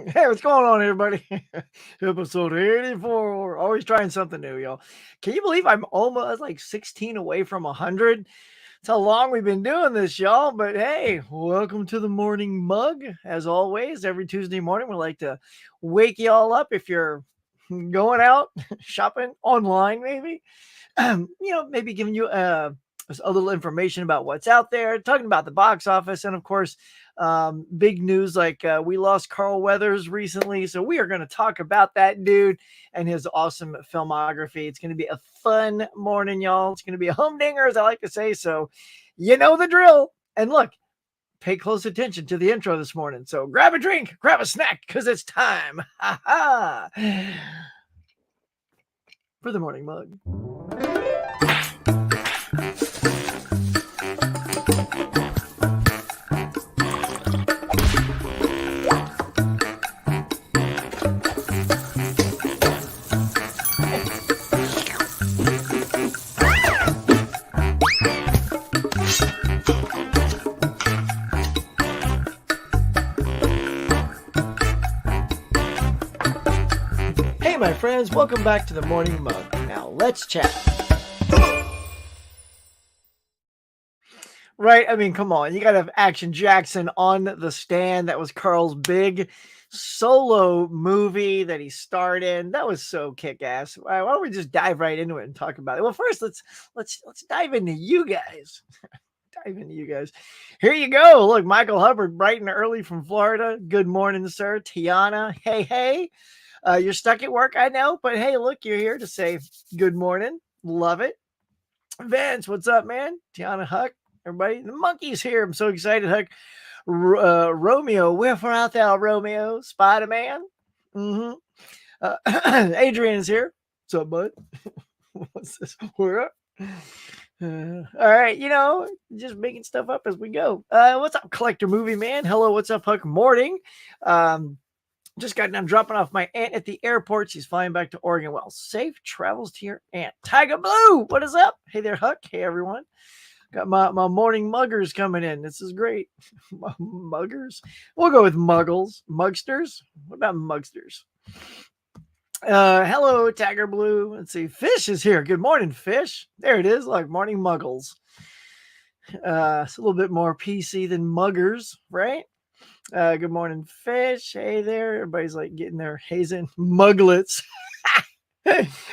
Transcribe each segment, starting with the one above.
Hey, what's going on, everybody? Episode 84. We're always trying something new, y'all. Can you believe I'm almost like 16 away from 100? That's how long we've been doing this, y'all. But hey, welcome to the morning mug. As always, every Tuesday morning, we like to wake y'all up if you're going out shopping online, maybe. Maybe giving you a little information about what's out there, talking about the box office, and of course, big news like we lost Carl Weathers recently. So we are going to talk about that dude and his awesome filmography. It's going to be a fun morning, y'all. It's going to be a humdinger, as I like to say. So you know the drill. And look, pay close attention to the intro this morning. So grab a drink, grab a snack, because it's time for the morning mug. Hey, my friends, welcome back to the morning mug. Now let's chat. Right? I mean, come on. You got to have Action Jackson on the stand. That was Carl's big solo movie that he starred in. That was so kick-ass. Why don't we just dive right into it and talk about it? Well, first, let's dive into you guys. Here you go. Look, Michael Hubbard, bright and early from Florida. Good morning, sir. Tiana, hey. You're stuck at work, I know, but hey, look, you're here to say good morning. Love it. Vance, what's up, man? Tiana, Huck, everybody. The monkey's here. I'm so excited, Huck. Romeo, wherefore art thou, Romeo? Spider-Man. Adrian is here. What's up, bud? What's this? Where up? All right, just making stuff up as we go. What's up, Collector Movie Man? Hello, what's up, Huck? Morning. Just got done dropping off my aunt at the airport. She's flying back to Oregon. Well, safe travels to your aunt. Tiger Blue, what is up? Hey there, Huck. Hey, everyone. Got my morning muggers coming in. This is great. Muggers? We'll go with muggles. Mugsters? What about mugsters? Hello, Tiger Blue. Let's see. Fish is here. Good morning, Fish. There it is. Like morning muggles. It's a little bit more PC than muggers, right? Good morning, Fish. Hey there. Everybody's like getting their hazing muglets.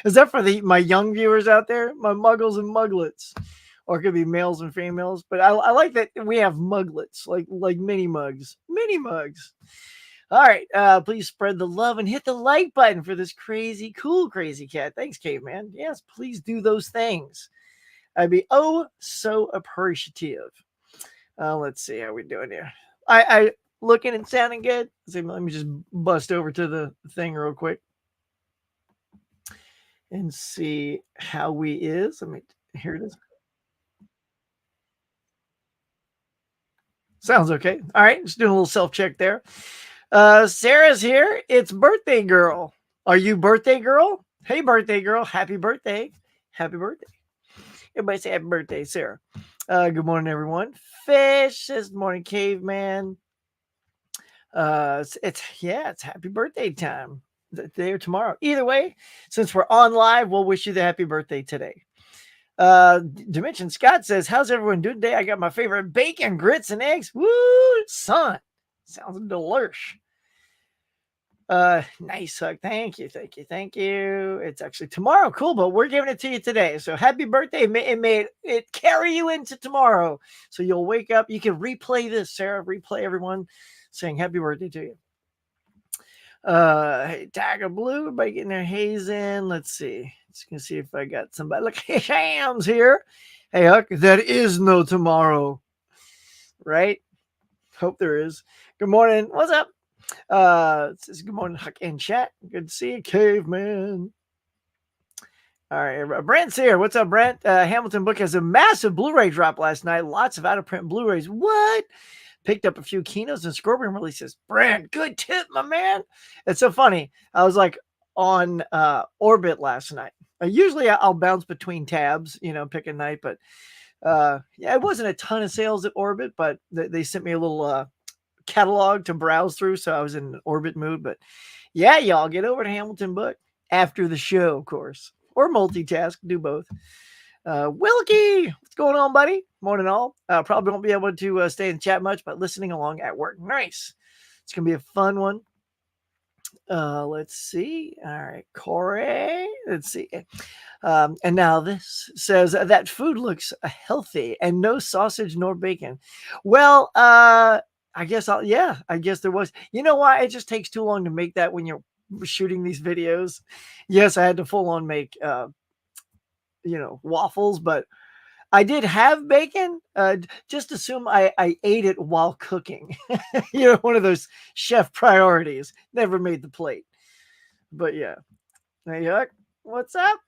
Is that for my young viewers out there? My muggles and muglets. Or it could be males and females. But I like that we have muglets, like mini mugs. Mini mugs. All right. Please spread the love and hit the like button for this crazy cat. Thanks, Caveman. Yes, please do those things. I'd be so appreciative. Let's see how we're doing here. I looking and sounding good. Let me just bust over to the thing real quick and see how we is. Here it is. Sounds okay. All right, just doing a little self-check there. Sarah's here. It's birthday girl. Are you birthday girl? Hey, birthday girl. Happy birthday. Happy birthday. Everybody say happy birthday, Sarah. Good morning, everyone. Fish says morning, caveman. It's happy birthday time today or tomorrow. Either way, since we're on live, we'll wish you the happy birthday today. Dimension Scott says, how's everyone doing today? I got my favorite bacon, grits, and eggs. Woo, son. Sounds delish. Nice, Huck. Thank you. It's actually tomorrow. Cool, but we're giving it to you today. So happy birthday. It made it carry you into tomorrow. So you'll wake up. You can replay this, Sarah. Replay everyone saying happy birthday to you. Hey, Tiger Blue, everybody getting their haze in. Let's see. Just gonna see if I got somebody. Look, Sham's here. Hey, Huck, there is no tomorrow. Right? Hope there is. Good morning. What's up? It says good morning, Huck in chat. Good to see you, caveman. All right, Brent's here. What's up, Brent? Hamilton Book has a massive Blu-ray drop last night. Lots of out-of-print Blu-rays. What? Picked up a few Kinos and Scorpion releases. Brent, good tip, my man. It's so funny. I was like on Orbit last night. Usually I'll bounce between tabs, pick a night, but it wasn't a ton of sales at Orbit, but they sent me a little catalog to browse through, so I was in an orbit mood. But yeah, y'all get over to Hamilton Book after the show, of course, or multitask, do both. Wilkie, what's going on, buddy? Morning, all. Probably won't be able to stay in chat much, but listening along at work. Nice. It's gonna be a fun one. Let's see. All right, Corey. Let's see. And now this says that food looks healthy and no sausage nor bacon. Well, I guess I guess there was. You know why? It just takes too long to make that when you're shooting these videos. Yes, I had to full on make waffles, but I did have bacon. Just assume I ate it while cooking. One of those chef priorities. Never made the plate. But yeah. Hey, Yuck. What's up?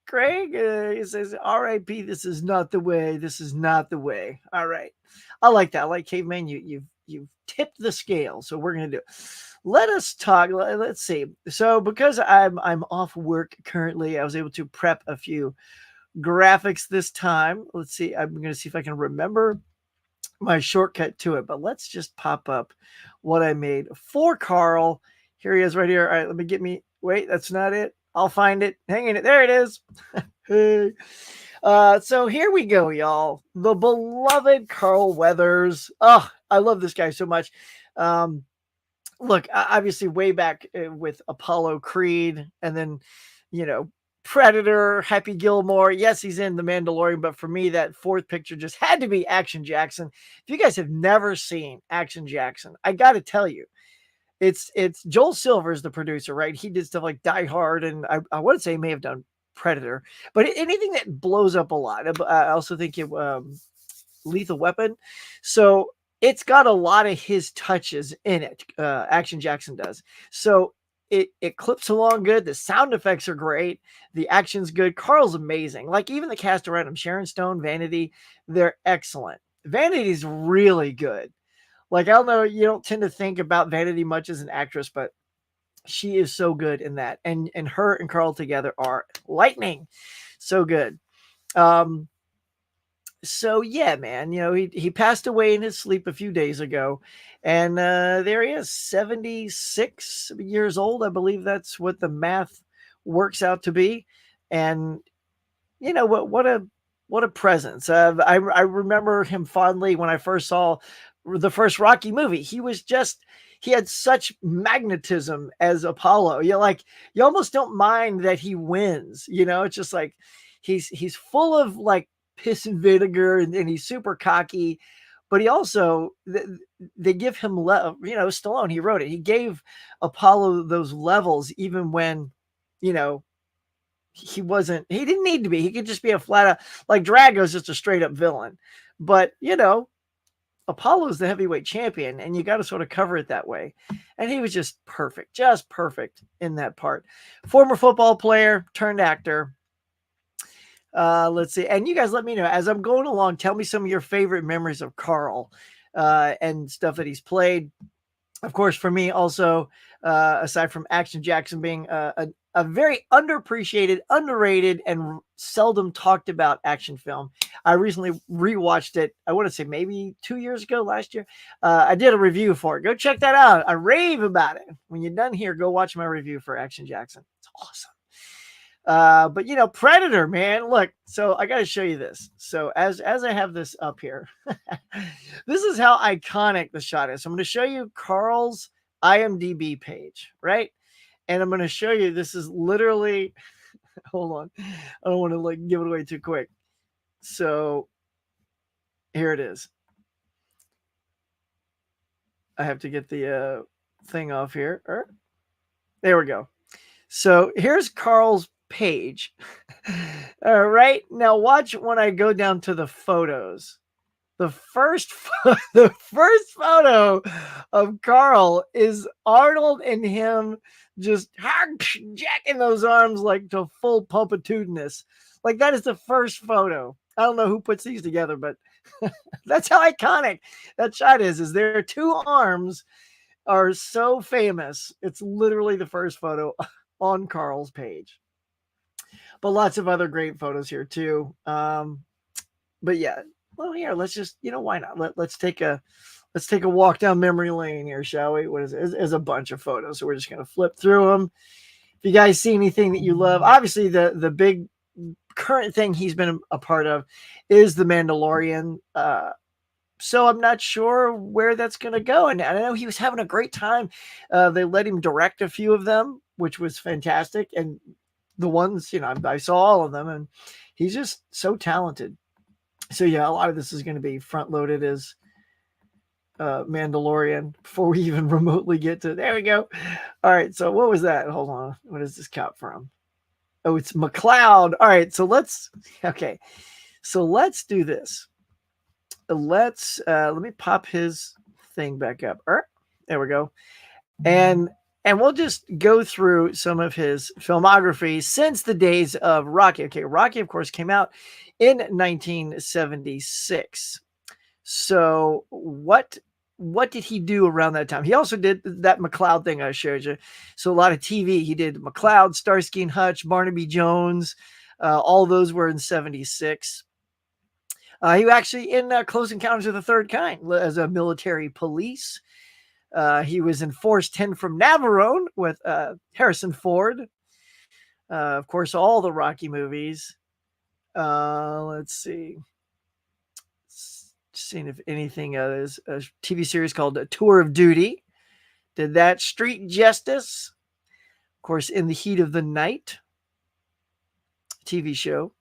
Craig, he says, R.I.P. This is not the way. This is not the way. All right. I like that. I like Caveman. You've tipped the scale. So we're going to do it. Let us talk. Let's see. So because I'm off work currently, I was able to prep a few graphics this time. Let's see. I'm going to see if I can remember my shortcut to it, but let's just pop up what I made for Carl. Here he is right here. All right, let me wait, that's not it. I'll find it. Hang in it. There it is. Hey. So here we go, y'all. The beloved Carl Weathers. Oh, I love this guy so much. Look, obviously way back with Apollo Creed, and then, Predator, Happy Gilmore. Yes, he's in The Mandalorian, but for me, that fourth picture just had to be Action Jackson. If you guys have never seen Action Jackson, I got to tell you, it's Joel Silver's the producer, right? He did stuff like Die Hard, and I would say he may have done Predator, but anything that blows up a lot. I also think it Lethal Weapon. So it's got a lot of his touches in it. Action Jackson does. So it clips along good. The sound effects are great. The action's good. Carl's amazing. Like even the cast around him, Sharon Stone, Vanity, they're excellent. Vanity's really good. Like, I don't know, you don't tend to think about Vanity much as an actress, but she is so good in that. And her and Carl together are lightning. So good. So yeah, man, he passed away in his sleep a few days ago, and there he is, 76 years old. I believe that's what the math works out to be. And what a presence. I remember him fondly when I first saw the first Rocky movie. He had such magnetism as Apollo. You almost don't mind that he wins. It's just like he's full of like piss and vinegar, and he's super cocky, but he also they give him Stallone, he wrote it. He gave Apollo those levels even when he didn't need to be. He could just be a flat out, like Drago's just a straight up villain. But Apollo's the heavyweight champion, and you got to sort of cover it that way. And he was just perfect in that part. Former football player turned actor. Let's see. And you guys let me know as I'm going along. Tell me some of your favorite memories of Carl and stuff that he's played. Of course, for me also, aside from Action Jackson being a very underappreciated, underrated, and seldom talked about action film. I recently rewatched it. I want to say maybe 2 years ago, last year. I did a review for it. Go check that out. I rave about it. When you're done here, go watch my review for Action Jackson. It's awesome. But Predator, man, look, so I got to show you this. So as I have this up here, this is how iconic the shot is. So I'm going to show you Carl's IMDb page, right? And I'm going to show you, this is literally, hold on. I don't want to give it away too quick. So here it is. I have to get the thing off here. There we go. So here's Carl's page. All right. Now watch when I go down to the photos. The first photo of Carl is Arnold and him just jacking those arms like to full pumpitudinous. Like that is the first photo. I don't know who puts these together, but that's how iconic that shot is. Is their two arms are so famous. It's literally the first photo on Carl's page. But lots of other great photos here too. But yeah. Well, here, let's just, why not? Let's take a Let's take a walk down memory lane here, shall we? What is it? There's a bunch of photos, so we're just going to flip through them. If you guys see anything that you love, obviously the big current thing he's been a part of is The Mandalorian. So I'm not sure where that's going to go. And I know he was having a great time. They let him direct a few of them, which was fantastic. And the ones, I saw all of them, and he's just so talented. So yeah, a lot of this is going to be front loaded as Mandalorian before we even remotely get to. There we go. All right. So what was that? Hold on. What is this cut from? Oh, it's McLeod. All right. So let's do this. Let me pop his thing back up. There we go. And we'll just go through some of his filmography since the days of Rocky. Okay, Rocky, of course, came out in 1976. So what did he do around that time? He also did that McLeod thing I showed you. So a lot of TV. He did McLeod, Starsky and Hutch, Barnaby Jones. All those were in 76. He was actually in Close Encounters of the Third Kind as a military police. He was in Force 10 from Navarone with Harrison Ford. Of course, all the Rocky movies. Let's see. Seeing if anything is a TV series called Tour of Duty. Did that. Street Justice. Of course, In the Heat of the Night. TV show.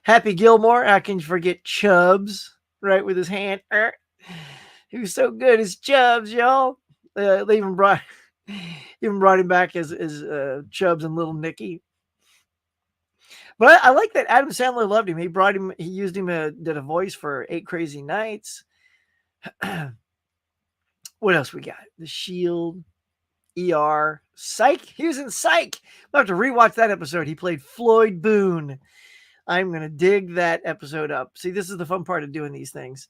Happy Gilmore. How can you forget Chubbs? Right, with his hand. He was so good as Chubbs, y'all. They even brought him back as Chubbs and Little Nicky. But I like that Adam Sandler loved him. He used him, did a voice for 8 Crazy Nights. What else we got? The Shield, ER, Psych. He was in Psych. I'll have to rewatch that episode. He played Floyd Boone. I'm going to dig that episode up. See, this is the fun part of doing these things.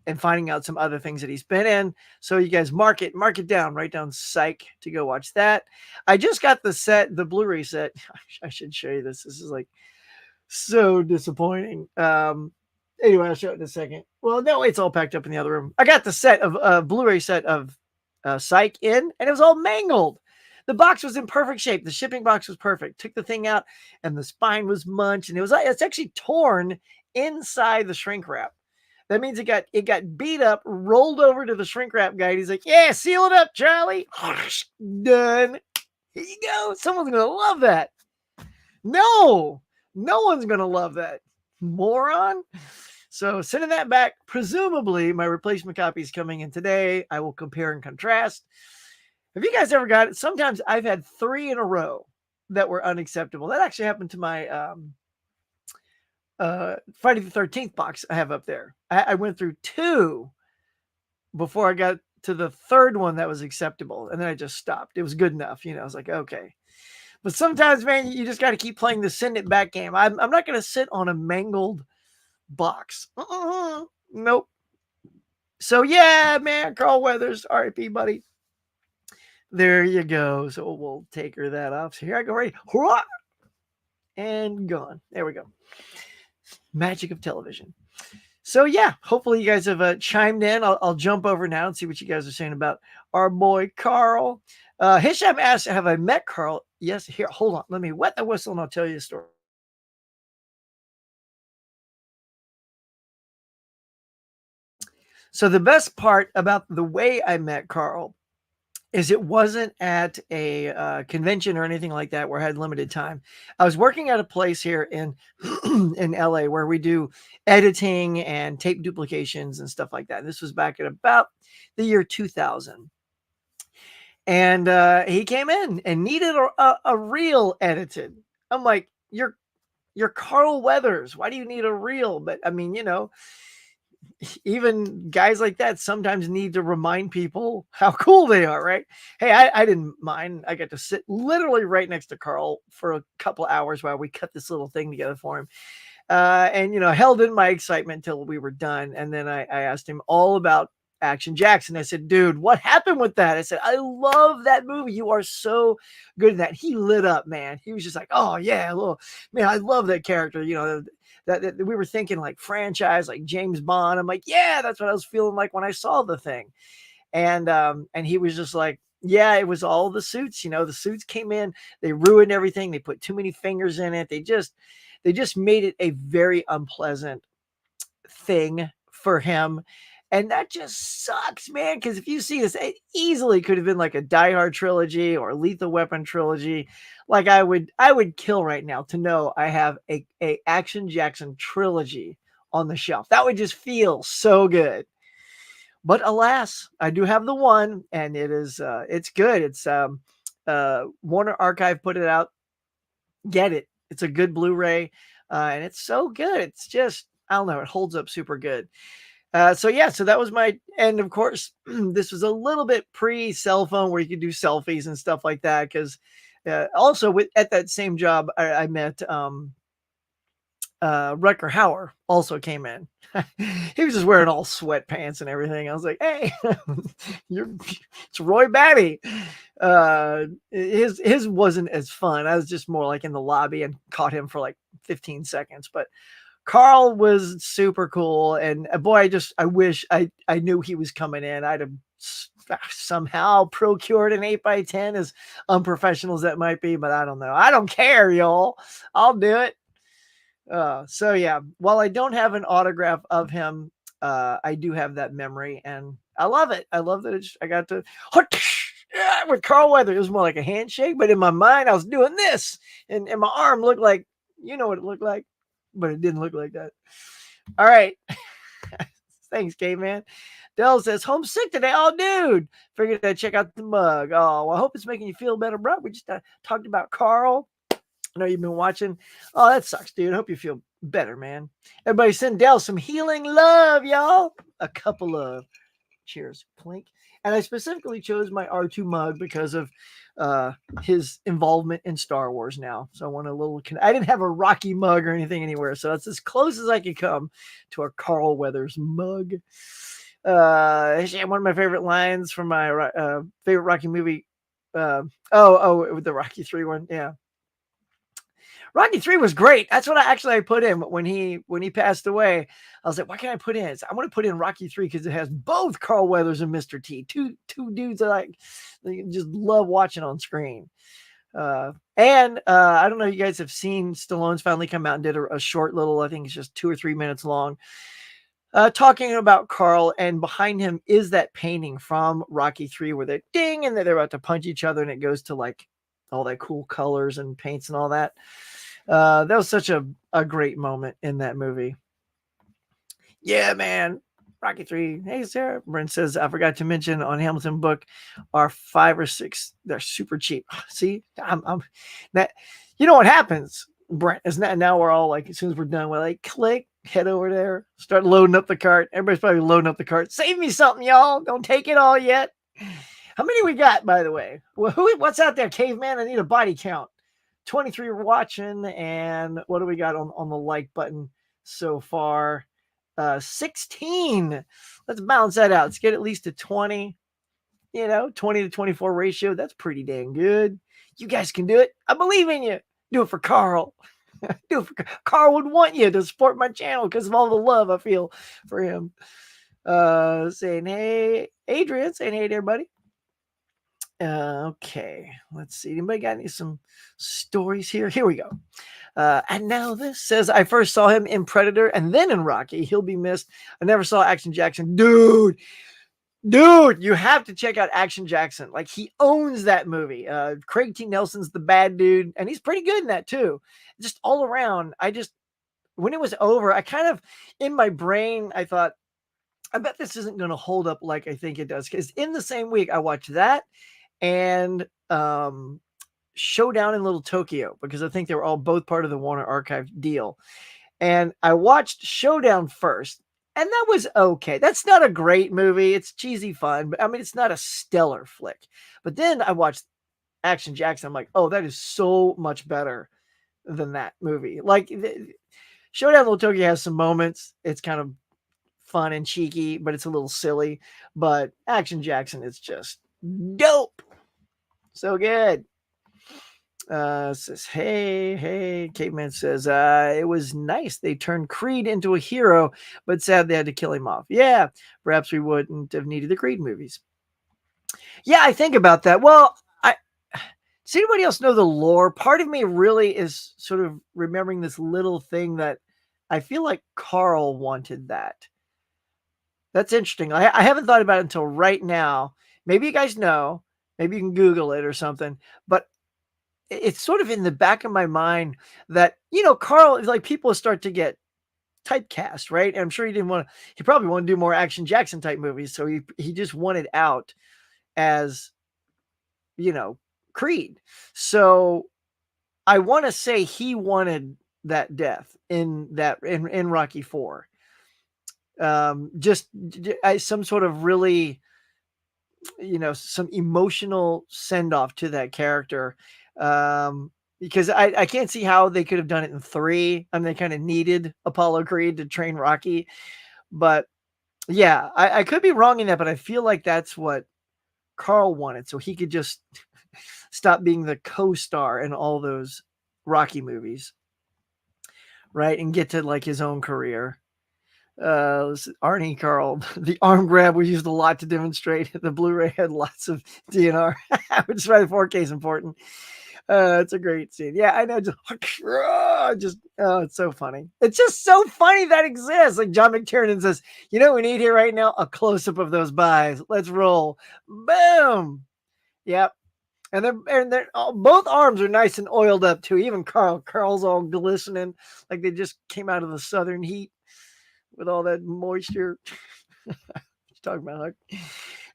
And finding out some other things that he's been in. So you guys mark it down, write down Psych to go watch that. I just got the Blu-ray set. I should show you this. This is like so disappointing. Anyway, I'll show it in a second. Well, no, it's all packed up in the other room. I got the set of Blu-ray set of Psych in, and it was all mangled. The box was in perfect shape. The shipping box was perfect. Took the thing out, and the spine was munched, and it's actually torn inside the shrink wrap. That means it got beat up, rolled over to the shrink wrap guy. And he's like, "Yeah, seal it up, Charlie." Done. Here you go. Someone's gonna love that. No one's gonna love that. Moron. So sending that back. Presumably, my replacement copy is coming in today. I will compare and contrast. Have you guys ever got it? Sometimes I've had 3 in a row that were unacceptable. That actually happened to my Friday the 13th box I have up there. I went through 2 before I got to the 3rd one that was acceptable, and then I just stopped. It was good enough, I was like, okay. But sometimes, man, you just got to keep playing the send it back game. I'm not going to sit on a mangled box. Nope. So yeah, man, Carl Weathers, R.I.P. buddy. There you go. So we'll take her that off. So here I go, ready, and gone. There we go. Magic of television. So yeah, hopefully you guys have chimed in. I'll jump over now and see what you guys are saying about our boy Carl. Hisham asked, "Have I met Carl?" Yes. Here, hold on. Let me wet the whistle and I'll tell you a story. So the best part about the way I met Carl is it wasn't at a convention or anything like that where I had limited time. I was working at a place here in in LA where we do editing and tape duplications and stuff like that. This was back at about the year 2000. And he came in and needed a reel edited. I'm like, you're Carl Weathers. Why do you need a reel? But I mean, even guys like that sometimes need to remind people how cool they are, right? Hey, I didn't mind. I got to sit literally right next to Carl for a couple of hours while we cut this little thing together for him. And, held in my excitement until we were done. And then I asked him all about Action Jackson. I said, "Dude, what happened with that?" I said, "I love that movie. You are so good at that." He lit up, man. He was just like, "Oh yeah, man, I love that character." that we were thinking like franchise, like James Bond. I'm like, yeah, that's what I was feeling like when I saw the thing. And he was just like, yeah, it was all the suits. The suits came in, they ruined everything. They put too many fingers in it. They just made it a very unpleasant thing for him. And that just sucks, man. Because if you see this, it easily could have been like a Die Hard trilogy or Lethal Weapon trilogy. Like I would kill right now to know I have a Action Jackson trilogy on the shelf. That would just feel so good. But alas, I do have the one, and it's good. It's Warner Archive put it out. Get it. It's a good Blu-ray, and it's so good. It's just, I don't know, it holds up super good. So yeah, so that was my, and of course, this was a little bit pre-cell phone where you could do selfies and stuff like that. Because also at that same job, I met Rucker Hauer also came in. He was just wearing all sweatpants and everything. I was like, hey, it's Roy Batty. His wasn't as fun. I was just more like in the lobby and caught him for like 15 seconds. But Carl was super cool. And boy, I wish I knew he was coming in. I'd have somehow procured an 8x10, as unprofessional as that might be. But I don't know. I don't care, y'all. I'll do it. So yeah, while I don't have an autograph of him, I do have that memory, and I love it. I love that I got to with Carl Weather. It was more like a handshake, but in my mind, I was doing this, and my arm looked like, what it looked like, but it didn't look like that. All right, thanks, caveman. Dell says, homesick today. Oh, dude, figured I'd check out the mug. Oh, well, I hope it's making you feel better, bro. We just talked about Carl. I know you've been watching. Oh, that sucks, dude. I hope you feel better, man. Everybody send Dell some healing love, y'all. A couple of cheers, plink. And I specifically chose my R2 mug because of his involvement in Star Wars now. So I want a little, I didn't have a Rocky mug or anything anywhere. So that's as close as I could come to a Carl Weathers mug. One of my favorite lines from my favorite Rocky movie. The Rocky 3 one. Yeah. Rocky 3 was great. That's what I put in when he passed away. I was like, what can I put in? I want to put in Rocky 3 because it has both Carl Weathers and Mr. T. Two dudes that I just love watching on screen. I don't know if you guys have seen Stallone's finally come out and did a short little, I think it's just 2 or 3 minutes long, talking about Carl, and behind him is that painting from Rocky 3 where they ding and they're about to punch each other and it goes to like all that cool colors and paints and all that. That was such a great moment in that movie. Yeah, man. Rocky 3. Hey, Sarah. Brent says, I forgot to mention on Hamilton book are 5 or 6. They're super cheap. See, I'm that. You know what happens, Brent, is that now we're all like, as soon as we're done, we're like, click, head over there, start loading up the cart. Everybody's probably loading up the cart. Save me something, y'all. Don't take it all yet. How many we got, by the way? Well, what's out there, caveman? I need a body count. 23 are watching, and what do we got on the like button so far? 16. Let's balance that out. Let's get at least a 20. 20 to 24 ratio. That's pretty dang good. You guys can do it. I believe in you. Do it for Carl. Do it for Carl. Would want you to support my channel because of all the love I feel for him. Saying hey, Adrian. Saying hey to everybody. Okay, let's see. Anybody got some stories here? Here we go. And now this says, I first saw him in Predator and then in Rocky. He'll be missed. I never saw Action Jackson. Dude, you have to check out Action Jackson. Like, he owns that movie. Craig T. Nelson's the bad dude, and he's pretty good in that too. Just all around, when it was over, I kind of, in my brain, I thought, I bet this isn't going to hold up like I think it does. Because in the same week, I watched that and Showdown in Little Tokyo, because I think they were all both part of the Warner Archive deal. And I watched Showdown first, and that was okay. That's not a great movie. It's cheesy fun, but I mean, it's not a stellar flick. But then I watched Action Jackson. I'm like, oh, that is so much better than that movie. Like, Showdown in Little Tokyo has some moments. It's kind of fun and cheeky, but it's a little silly. But Action Jackson is just dope. So good. Says, hey, Caveman says, it was nice. They turned Creed into a hero, but sad they had to kill him off. Yeah, perhaps we wouldn't have needed the Creed movies. Yeah, I think about that. Well, does anybody else know the lore? Part of me really is sort of remembering this little thing that I feel like Carl wanted that. That's interesting. I haven't thought about it until right now. Maybe you guys know. Maybe you can Google it or something. But it's sort of in the back of my mind that, Carl, like people start to get typecast, right? And I'm sure he probably wanted to do more Action Jackson type movies. So he just wanted out as, Creed. So I want to say he wanted that death in Rocky 4. Just some sort of really, some emotional send off to that character. Because I can't see how they could have done it in 3. I mean, they kind of needed Apollo Creed to train Rocky, but yeah, I could be wrong in that, but I feel like that's what Carl wanted, so he could just stop being the co-star in all those Rocky movies, right, and get to like his own career. Arnie Carl, the arm grab was used a lot to demonstrate the Blu-ray had lots of DNR, which is why the 4K is important. It's a great scene. Yeah, I know. It's so funny. It's just so funny that exists. Like John McTiernan says, you know what we need here right now? A close-up of those buys. Let's roll. Boom. Yep. And they're both arms are nice and oiled up too. Even Carl's all glistening, like they just came out of the southern heat with all that moisture. Talking about, like,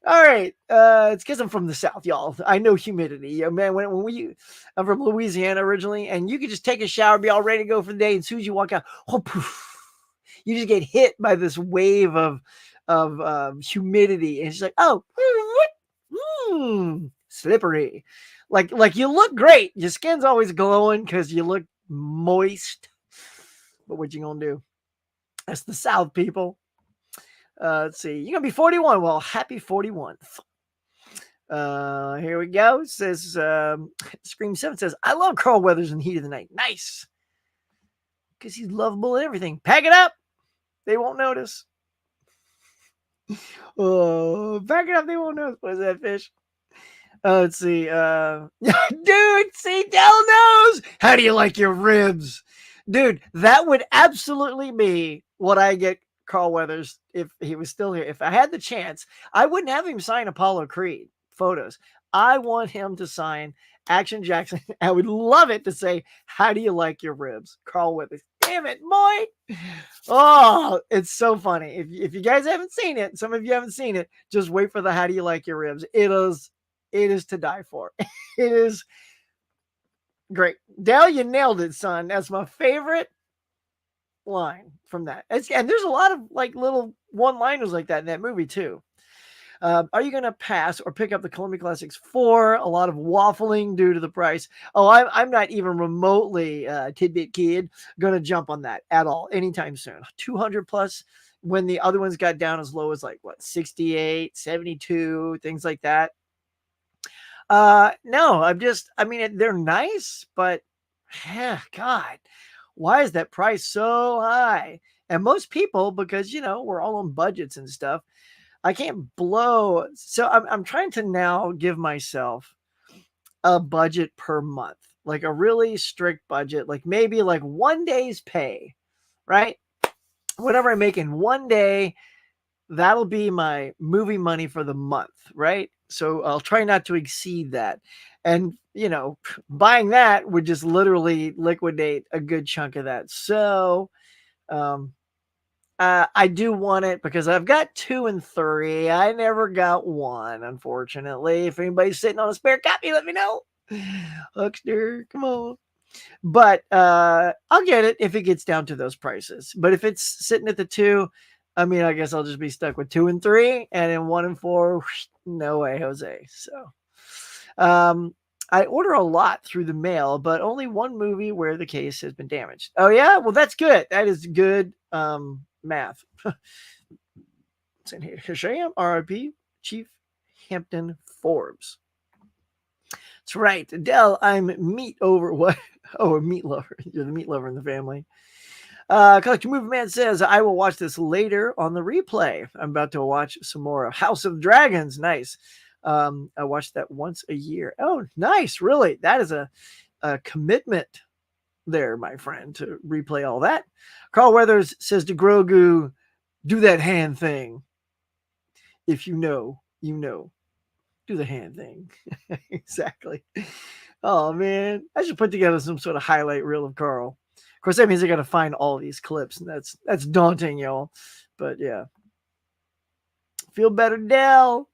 all right, it's because I'm from the South, y'all. I know humidity. Man, I'm from Louisiana originally, and you could just take a shower, be all ready to go for the day, and as soon as you walk out, oh, poof, you just get hit by this wave of humidity, and it's like, oh, slippery. Like you look great. Your skin's always glowing because you look moist. But what you gonna do? That's the South, people. Let's see. You're gonna be 41. Well, happy 41th. Here we go. It says Scream 7 says, I love Carl Weathers in Heat of the Night. Nice. Because he's lovable and everything. Pack it up. They won't notice. Oh, pack it up, they won't notice. What is that fish? Let's see. Dude, see, Dell knows. How do you like your ribs? Dude, that would absolutely be what I get Carl Weathers if he was still here. If I had the chance, I wouldn't have him sign Apollo Creed photos. I want him to sign Action Jackson. I would love it to say, how do you like your ribs? Carl Weathers. Damn it, boy. Oh, it's so funny. If you guys haven't seen it, some of you haven't seen it, just wait for the how do you like your ribs. It is to die for. It is great. Dale, you nailed it, son. That's my favorite line from that. And there's a lot of like little one-liners like that in that movie too. Are you going to pass or pick up the Columbia Classics 4? A lot of waffling due to the price. Oh, I'm not even remotely tidbit kid going to jump on that at all anytime soon. 200 plus when the other ones got down as low as like what 68, 72, things like that. No, I mean, they're nice, but yeah, God, why is that price so high? And most people, because we're all on budgets and stuff, I can't blow. So I'm trying to now give myself a budget per month, like a really strict budget, like maybe like 1 day's pay, right? Whatever I make in 1 day, that'll be my movie money for the month, right? So I'll try not to exceed that. And, buying that would just literally liquidate a good chunk of that. So, I do want it because I've got 2 and 3. I never got 1, unfortunately. If anybody's sitting on a spare copy, let me know. Huckster, come on. But I'll get it if it gets down to those prices. But if it's sitting at the 2, I mean, I guess I'll just be stuck with 2 and 3, and in 1 and 4, no way, Jose. So, I order a lot through the mail, but only one movie where the case has been damaged. Oh yeah, well that's good. That is good math. Here, Sham, RIP, Chief Hampton Forbes. That's right. Adele, I'm meat over what? Oh, a meat lover. You're the meat lover in the family. Collector Movie Man says, I will watch this later on the replay. I'm about to watch some more of House of Dragons. Nice. I watch that once a year. Oh, nice. Really? That is a commitment there, my friend, to replay all that. Carl Weathers says to Grogu, do that hand thing. If you know, you know. Do the hand thing. Exactly. Oh, man. I should put together some sort of highlight reel of Carl. Of course, that means I got to find all these clips, and that's daunting, y'all. But yeah. Feel better, Dell.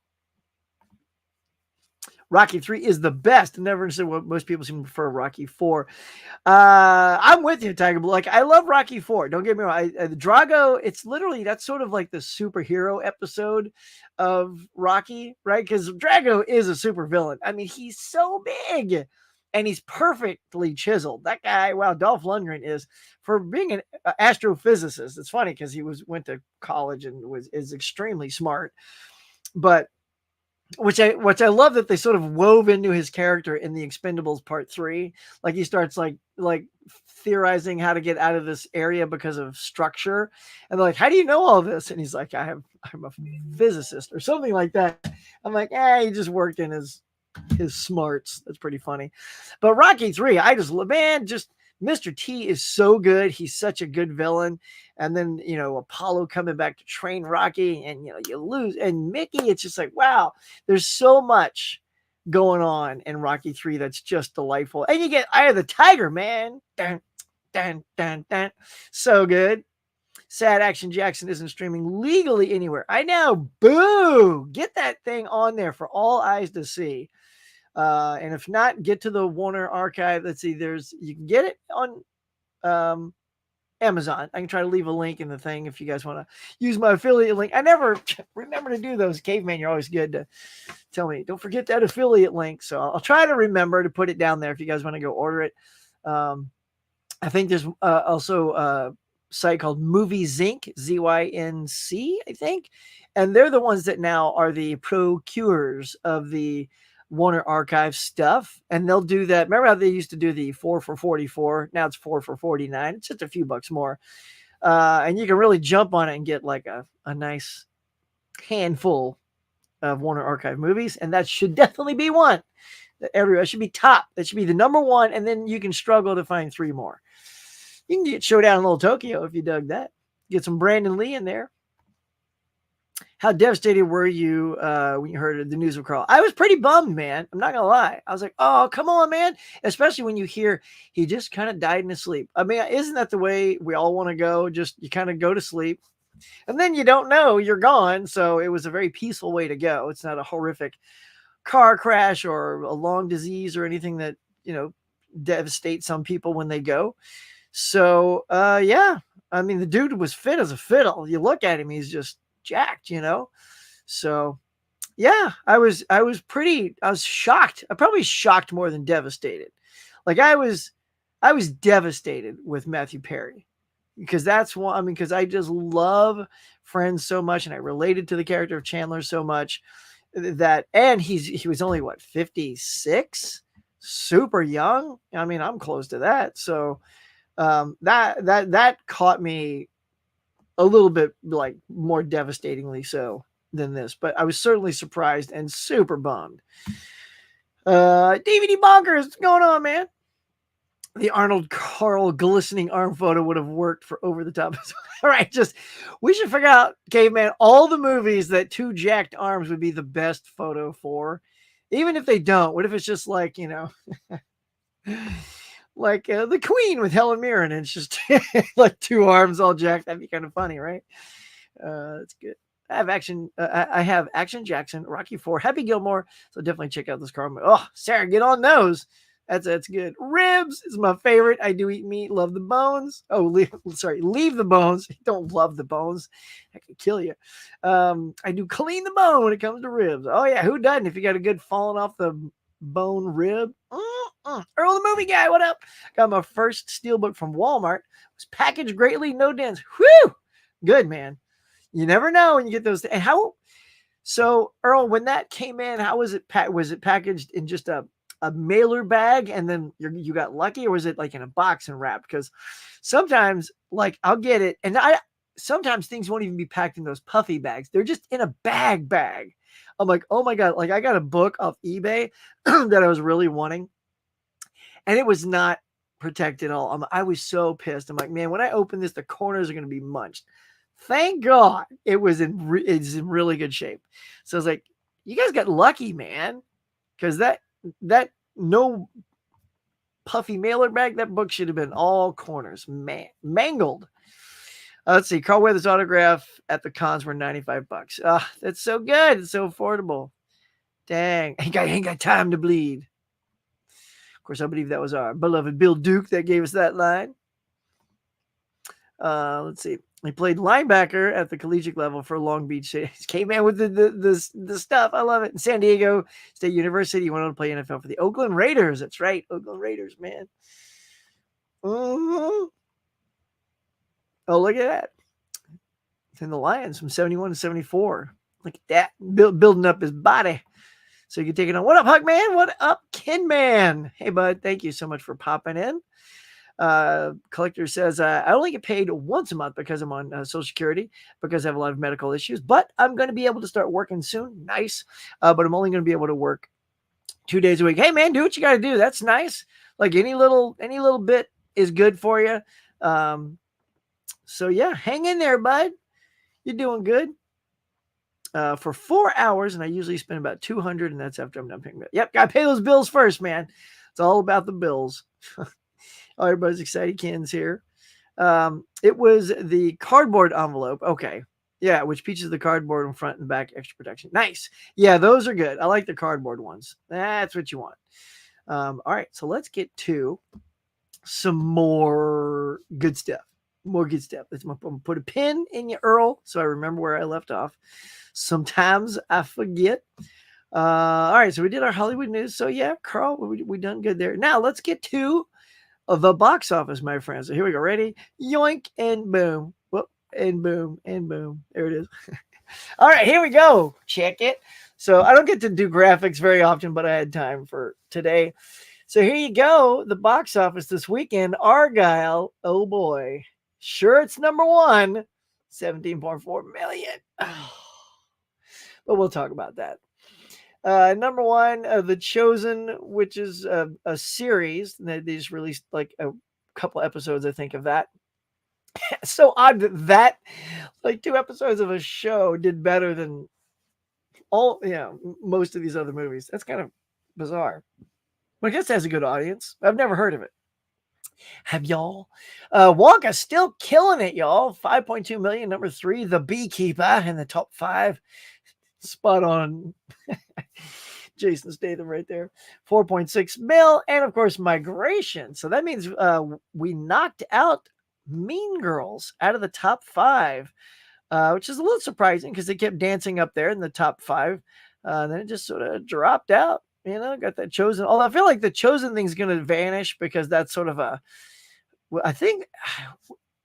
Rocky 3 is the best. Never understood what most people seem to prefer Rocky 4. I'm with you, Tiger Blue. Like, I love Rocky 4. Don't get me wrong. Drago, it's literally, that's sort of like the superhero episode of Rocky, right? Because Drago is a super villain. I mean, he's so big and he's perfectly chiseled. That guy, wow, Dolph Lundgren is, for being an astrophysicist. It's funny because he went to college and is extremely smart. But which I love that they sort of wove into his character in the Expendables Part 3. Like he starts like theorizing how to get out of this area because of structure, and they're like, how do you know all this? And he's like, I'm a physicist or something like that. I'm like, he just worked in his smarts. That's pretty funny. But Rocky 3, I just, man, just Mr. T is so good. He's such a good villain. And then, Apollo coming back to train Rocky, and, you lose. And Mickey, it's just like, wow, there's so much going on in Rocky 3 that's just delightful. And you get Eye of the Tiger, man. Dun, dun, dun, dun. So good. Sad Action Jackson isn't streaming legally anywhere. I know. Boo! Get that thing on there for all eyes to see. And if not, get to the Warner archive. Let's see, you can get it on Amazon. I can try to leave a link in the thing if you guys want to use my affiliate link. I never remember to do those. Caveman, you're always good to tell me, don't forget that affiliate link. So I'll try to remember to put it down there if you guys want to go order it. I think there's also a site called Movie Zinc, ZYNC, I think. And they're the ones that now are the procurers of the Warner Archive stuff, and they'll do that. Remember how they used to do the 4 for $44? Now it's 4 for $49. It's just a few bucks more, and you can really jump on it and get like a nice handful of Warner Archive movies, and that should definitely be one. That should be top. That should be the number one, and then you can struggle to find 3 more. You can get Showdown in Little Tokyo if you dug that. Get some Brandon Lee in there. How devastated were you when you heard the news of Carl? I was pretty bummed, man. I'm not going to lie. I was like, oh, come on, man. Especially when you hear he just kind of died in his sleep. I mean, isn't that the way we all want to go? Just you kind of go to sleep. And then you don't know you're gone. So it was a very peaceful way to go. It's not a horrific car crash or a long disease or anything that, devastates some people when they go. So, yeah. I mean, the dude was fit as a fiddle. You look at him, he's just jacked, so yeah, I was shocked. I probably shocked more than devastated. Like I was devastated with Matthew Perry, because that's one. I mean, because I just love Friends so much, and I related to the character of Chandler so much that, and he was only 56, super young. I mean, I'm close to that, so that caught me a little bit like more devastatingly so than this, but I was certainly surprised and super bummed. DVD Bonkers, what's going on, man? The Arnold Carl glistening arm photo would have worked for Over the Top. All right, we should figure out, Caveman, all the movies that 2 jacked arms would be the best photo for. Even if they don't, what if it's just like, like the Queen with Helen Mirren, and it's just like 2 arms all jacked. That'd be kind of funny, right? That's good. I have Action Jackson, Rocky 4, Happy Gilmore. So definitely check out this car. Oh, Sarah, get on those. That's good. Ribs is my favorite. I do eat meat. Love the bones. Oh, leave the bones. Don't love the bones. I could kill you. I do clean the bone when it comes to ribs. Oh yeah, who doesn't? If you got a good falling off the bone rib. Earl the Movie Guy, what up? Got my first steelbook from Walmart. It was packaged greatly, no dents. Whew! Good, man. You never know when you get those. And so Earl, when that came in, how was it? Was it packaged in just a a mailer bag and then you got lucky, or was it like in a box and wrapped? Because sometimes like I'll get it, and sometimes things won't even be packed in those puffy bags. They're just in a bag. I'm like, oh my God, like I got a book off eBay that I was really wanting, and it was not protected at all. I was so pissed. I'm like, man, when I open this, the corners are going to be munched. Thank God it's in really good shape. So I was like, you guys got lucky, man, because that no puffy mailer bag, that book should have been all corners, man, mangled. Let's see, Carl Weathers' autograph at the cons were $95. That's so good. It's so affordable. Dang, ain't got time to bleed. Of course, I believe that was our beloved Bill Duke that gave us that line. Let's see. He played linebacker at the collegiate level for Long Beach. Came in with the stuff. I love it. In San Diego State University, he went on to play NFL for the Oakland Raiders. That's right. Oakland Raiders, man. Mm-hmm. Oh, look at that. And the Lions from 71 to 74. Look at that. Building up his body. So you can take it on. What up, Hug Man? What up, Kin Man? Hey, bud. Thank you so much for popping in. Collector says, I only get paid once a month because I'm on Social Security, because I have a lot of medical issues, but I'm going to be able to start working soon. Nice. But I'm only going to be able to work 2 days a week. Hey, man, do what you got to do. That's nice. Like any little bit is good for you. So yeah, hang in there, bud. You're doing good. For 4 hours, and I usually spend about 200, and that's after I'm done paying. Yep, got to pay those bills first, man. It's all about the bills. Oh, everybody's excited. Ken's here. It was the cardboard envelope. Okay. Yeah, which features the cardboard in front and back, extra protection. Nice. Yeah, those are good. I like the cardboard ones. That's what you want. All right, so let's get to some more good stuff. More good stuff. I'm going to put a pin in you, Earl, so I remember where I left off. Sometimes I forget. All right, so we did our Hollywood news. So yeah, Carl, we done good there. Now let's get to the box office, my friends. So here we go. Ready? Yoink and boom. Whoop, and boom and boom. There it is. All right, here we go. Check it. So I don't get to do graphics very often, but I had time for today. So here you go. The box office this weekend. Argyle. Oh boy. Sure, it's number one. 17.4 million. But we'll talk about that. Number one, The Chosen, which is a series. They just released like a couple episodes, I think, of that. So odd that like 2 episodes of a show did better than most of these other movies. That's kind of bizarre. But I guess it has a good audience. I've never heard of it. Have y'all? Wonka still killing it, y'all. 5.2 million. Number 3, The Beekeeper in the top 5. Spot on. Jason Statham right there. 4.6 mil. And of course, Migration. So that means we knocked out Mean Girls out of the top 5, which is a little surprising because they kept dancing up there in the top 5. Then it just sort of dropped out. Got that Chosen. Although I feel like the Chosen thing's going to vanish because that's sort of I think,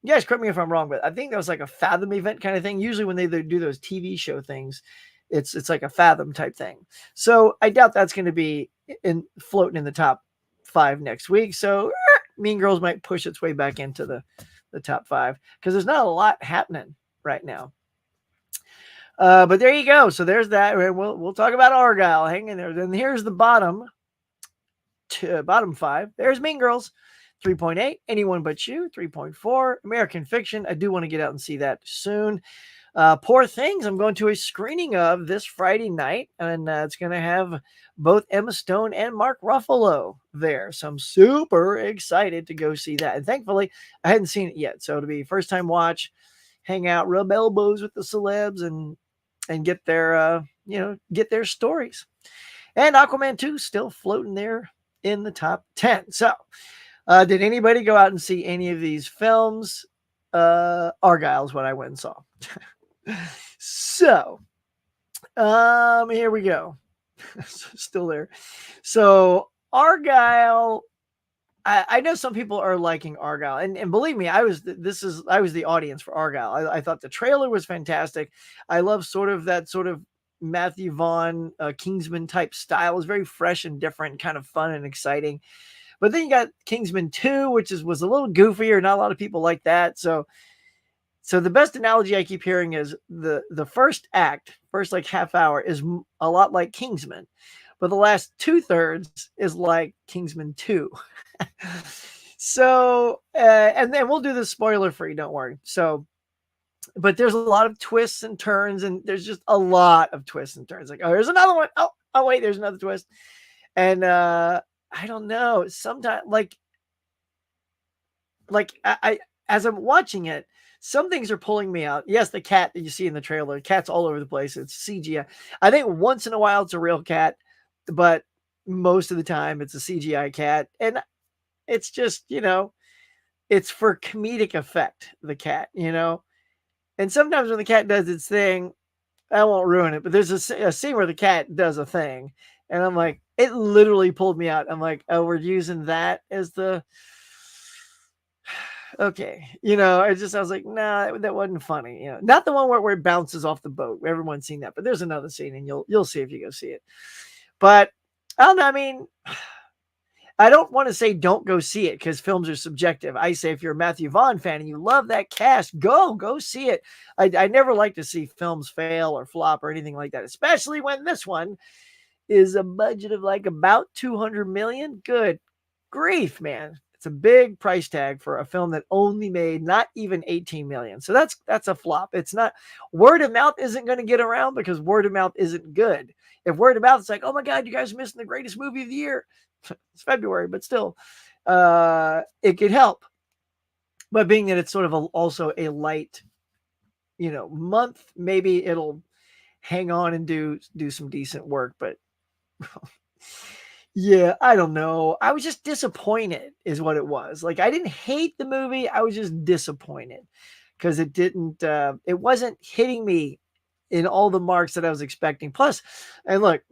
you guys correct me if I'm wrong, but I think that was like a Fathom event kind of thing. Usually when they do those TV show things, it's like a Fathom type thing. So I doubt that's going to be floating in the top 5 next week. So Mean Girls might push its way back into the top 5 because there's not a lot happening right now. But there you go. So there's that. We'll talk about Argyle. Hang in there. Then here's the bottom 5. There's Mean Girls, 3.8. Anyone But You, 3.4. American Fiction. I do want to get out and see that soon. Poor Things, I'm going to a screening of this Friday night, and it's going to have both Emma Stone and Mark Ruffalo there. So I'm super excited to go see that. And thankfully, I hadn't seen it yet. So it'll be first time watch, hang out, rub elbows with the celebs, and get their stories. And Aquaman 2 still floating there in the top 10. So did anybody go out and see any of these films? Argyle is what I went and saw. So here we go. Still there. So Argyle, I know some people are liking Argyle, and believe me, I was the audience for Argyle. I thought the trailer was fantastic. I love that sort of Matthew Vaughn, Kingsman type style. It was very fresh and different, kind of fun and exciting. But then you got Kingsman 2, which was a little goofier. Not a lot of people like that. So the best analogy I keep hearing is the first act, first like half hour, is a lot like Kingsman, but the last 2/3 is like Kingsman 2. So and then we'll do this spoiler free, don't worry. So, but there's a lot of twists and turns, and there's just a lot of twists and turns. Like, oh, there's another one. Oh wait, there's another twist. And I don't know. Sometimes like I as I'm watching it, some things are pulling me out. Yes, the cat that you see in the trailer, the cat's all over the place. It's CGI. I think once in a while it's a real cat, but most of the time it's a CGI cat. And it's just, it's for comedic effect, the cat, And sometimes when the cat does its thing, I won't ruin it, but there's a scene where the cat does a thing. And I'm like, it literally pulled me out. I'm like, oh, we're using that as the okay, I was like, nah, that wasn't funny. Not the one where it bounces off the boat. Everyone's seen that, but there's another scene, and you'll see if you go see it. But I don't know. I mean, I don't want to say don't go see it because films are subjective. I say if you're a Matthew Vaughn fan and you love that cast, go see it. I never like to see films fail or flop or anything like that, especially when this one is a budget of like about 200 million. Good grief, man. It's a big price tag for a film that only made not even 18 million. So that's a flop. It's not, word of mouth isn't going to get around because word of mouth isn't good. If word of mouth is like, oh my God, you guys are missing the greatest movie of the year. It's February, but still, it could help. But being that it's sort of also a light, month, maybe it'll hang on and do some decent work. But yeah, I don't know. I was just disappointed is what it was. Like, I didn't hate the movie. I was just disappointed because it wasn't hitting me in all the marks that I was expecting. Plus, and look,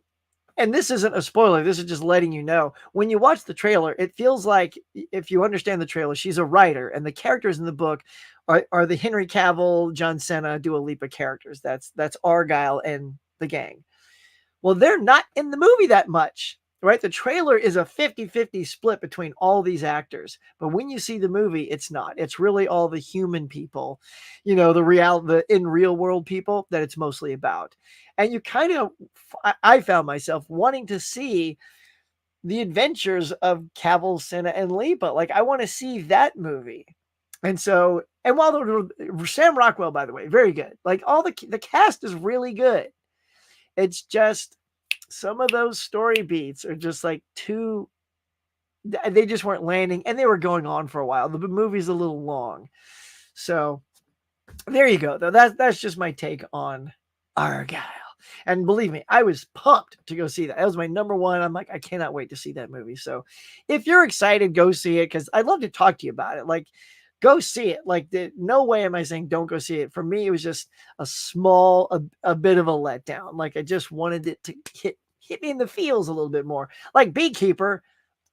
and this isn't a spoiler. This is just letting you know. When you watch the trailer, it feels like, if you understand the trailer, she's a writer, and the characters in the book are the Henry Cavill, John Cena, Dua Lipa characters. That's Argyle and the gang. Well, they're not in the movie that much. Right? The trailer is a 50-50 split between all these actors. But when you see the movie, it's not. It's really all the the in real world people that it's mostly about. And you I found myself wanting to see the adventures of Cavill, Cena, and Lipa. Like, I want to see that movie. And so, and while Sam Rockwell, by the way, very good. Like, all the cast is really good. It's just, some of those story beats are just like they just weren't landing, and they were going on for a while. The movie's a little long. So there you go, though. That's just my take on Argyle. And believe me, I was pumped to go see that. That was my number one. I'm like, I cannot wait to see that movie. So if you're excited, go see it, because I'd love to talk to you about it. Like, go see it. Like, no way am I saying don't go see it. For me, it was just a bit of a letdown. Like, I just wanted it to hit me in the feels a little bit more. Like Beekeeper,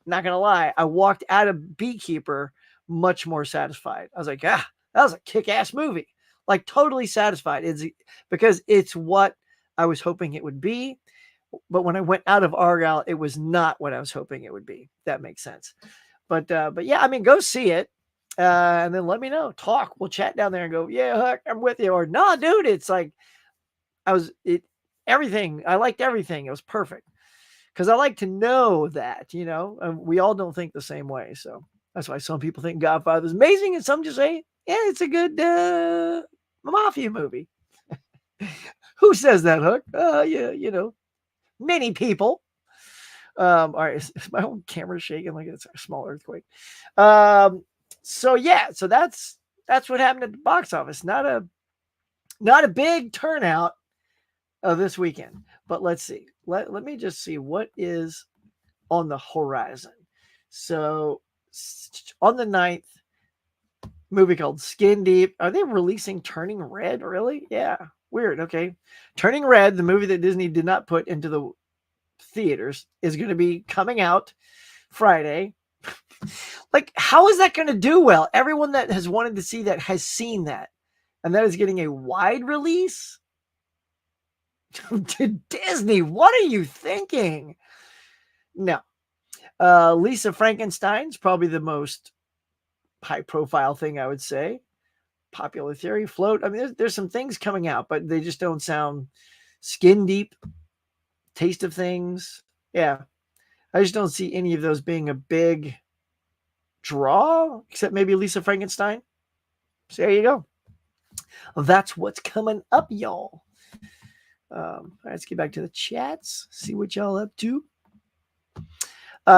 not gonna lie, I walked out of Beekeeper much more satisfied. I was like, that was a kick-ass movie. Like, totally satisfied. It's because it's what I was hoping it would be. But when I went out of Argyle, it was not what I was hoping it would be. That makes sense. But yeah, I mean, go see it. And then let me know. Talk. We'll chat down there and go, yeah, Huck, I'm with you. Or, no, dude, it's like, everything. I liked everything. It was perfect. Because I like to know that, we all don't think the same way. So that's why some people think Godfather is amazing, and some just say, yeah, it's a good mafia movie. Who says that, Huck? Yeah, many people. All right, is my own camera shaking like it's a small earthquake? So yeah, so that's what happened at the box office. Not a big turnout of this weekend, but let's see. Let me just see what is on the horizon. So on the 9th, movie called Skin Deep. Are they releasing Turning Red? Really? Yeah. Weird. Okay. Turning Red, the movie that Disney did not put into the theaters, is going to be coming out Friday. Like, how is that going to do well? Everyone that has wanted to see that has seen that. And that is getting a wide release. To Disney. What are you thinking? No. Lisa Frankenstein's probably the most high profile thing, I would say. Popular Theory, Float. I mean, there's some things coming out, but they just don't sound skin deep. Taste of Things. Yeah. I just don't see any of those being a big draw, except maybe Lisa Frankenstein. So there you go. That's what's coming up, y'all. Let's get back to the chats, see what y'all up to.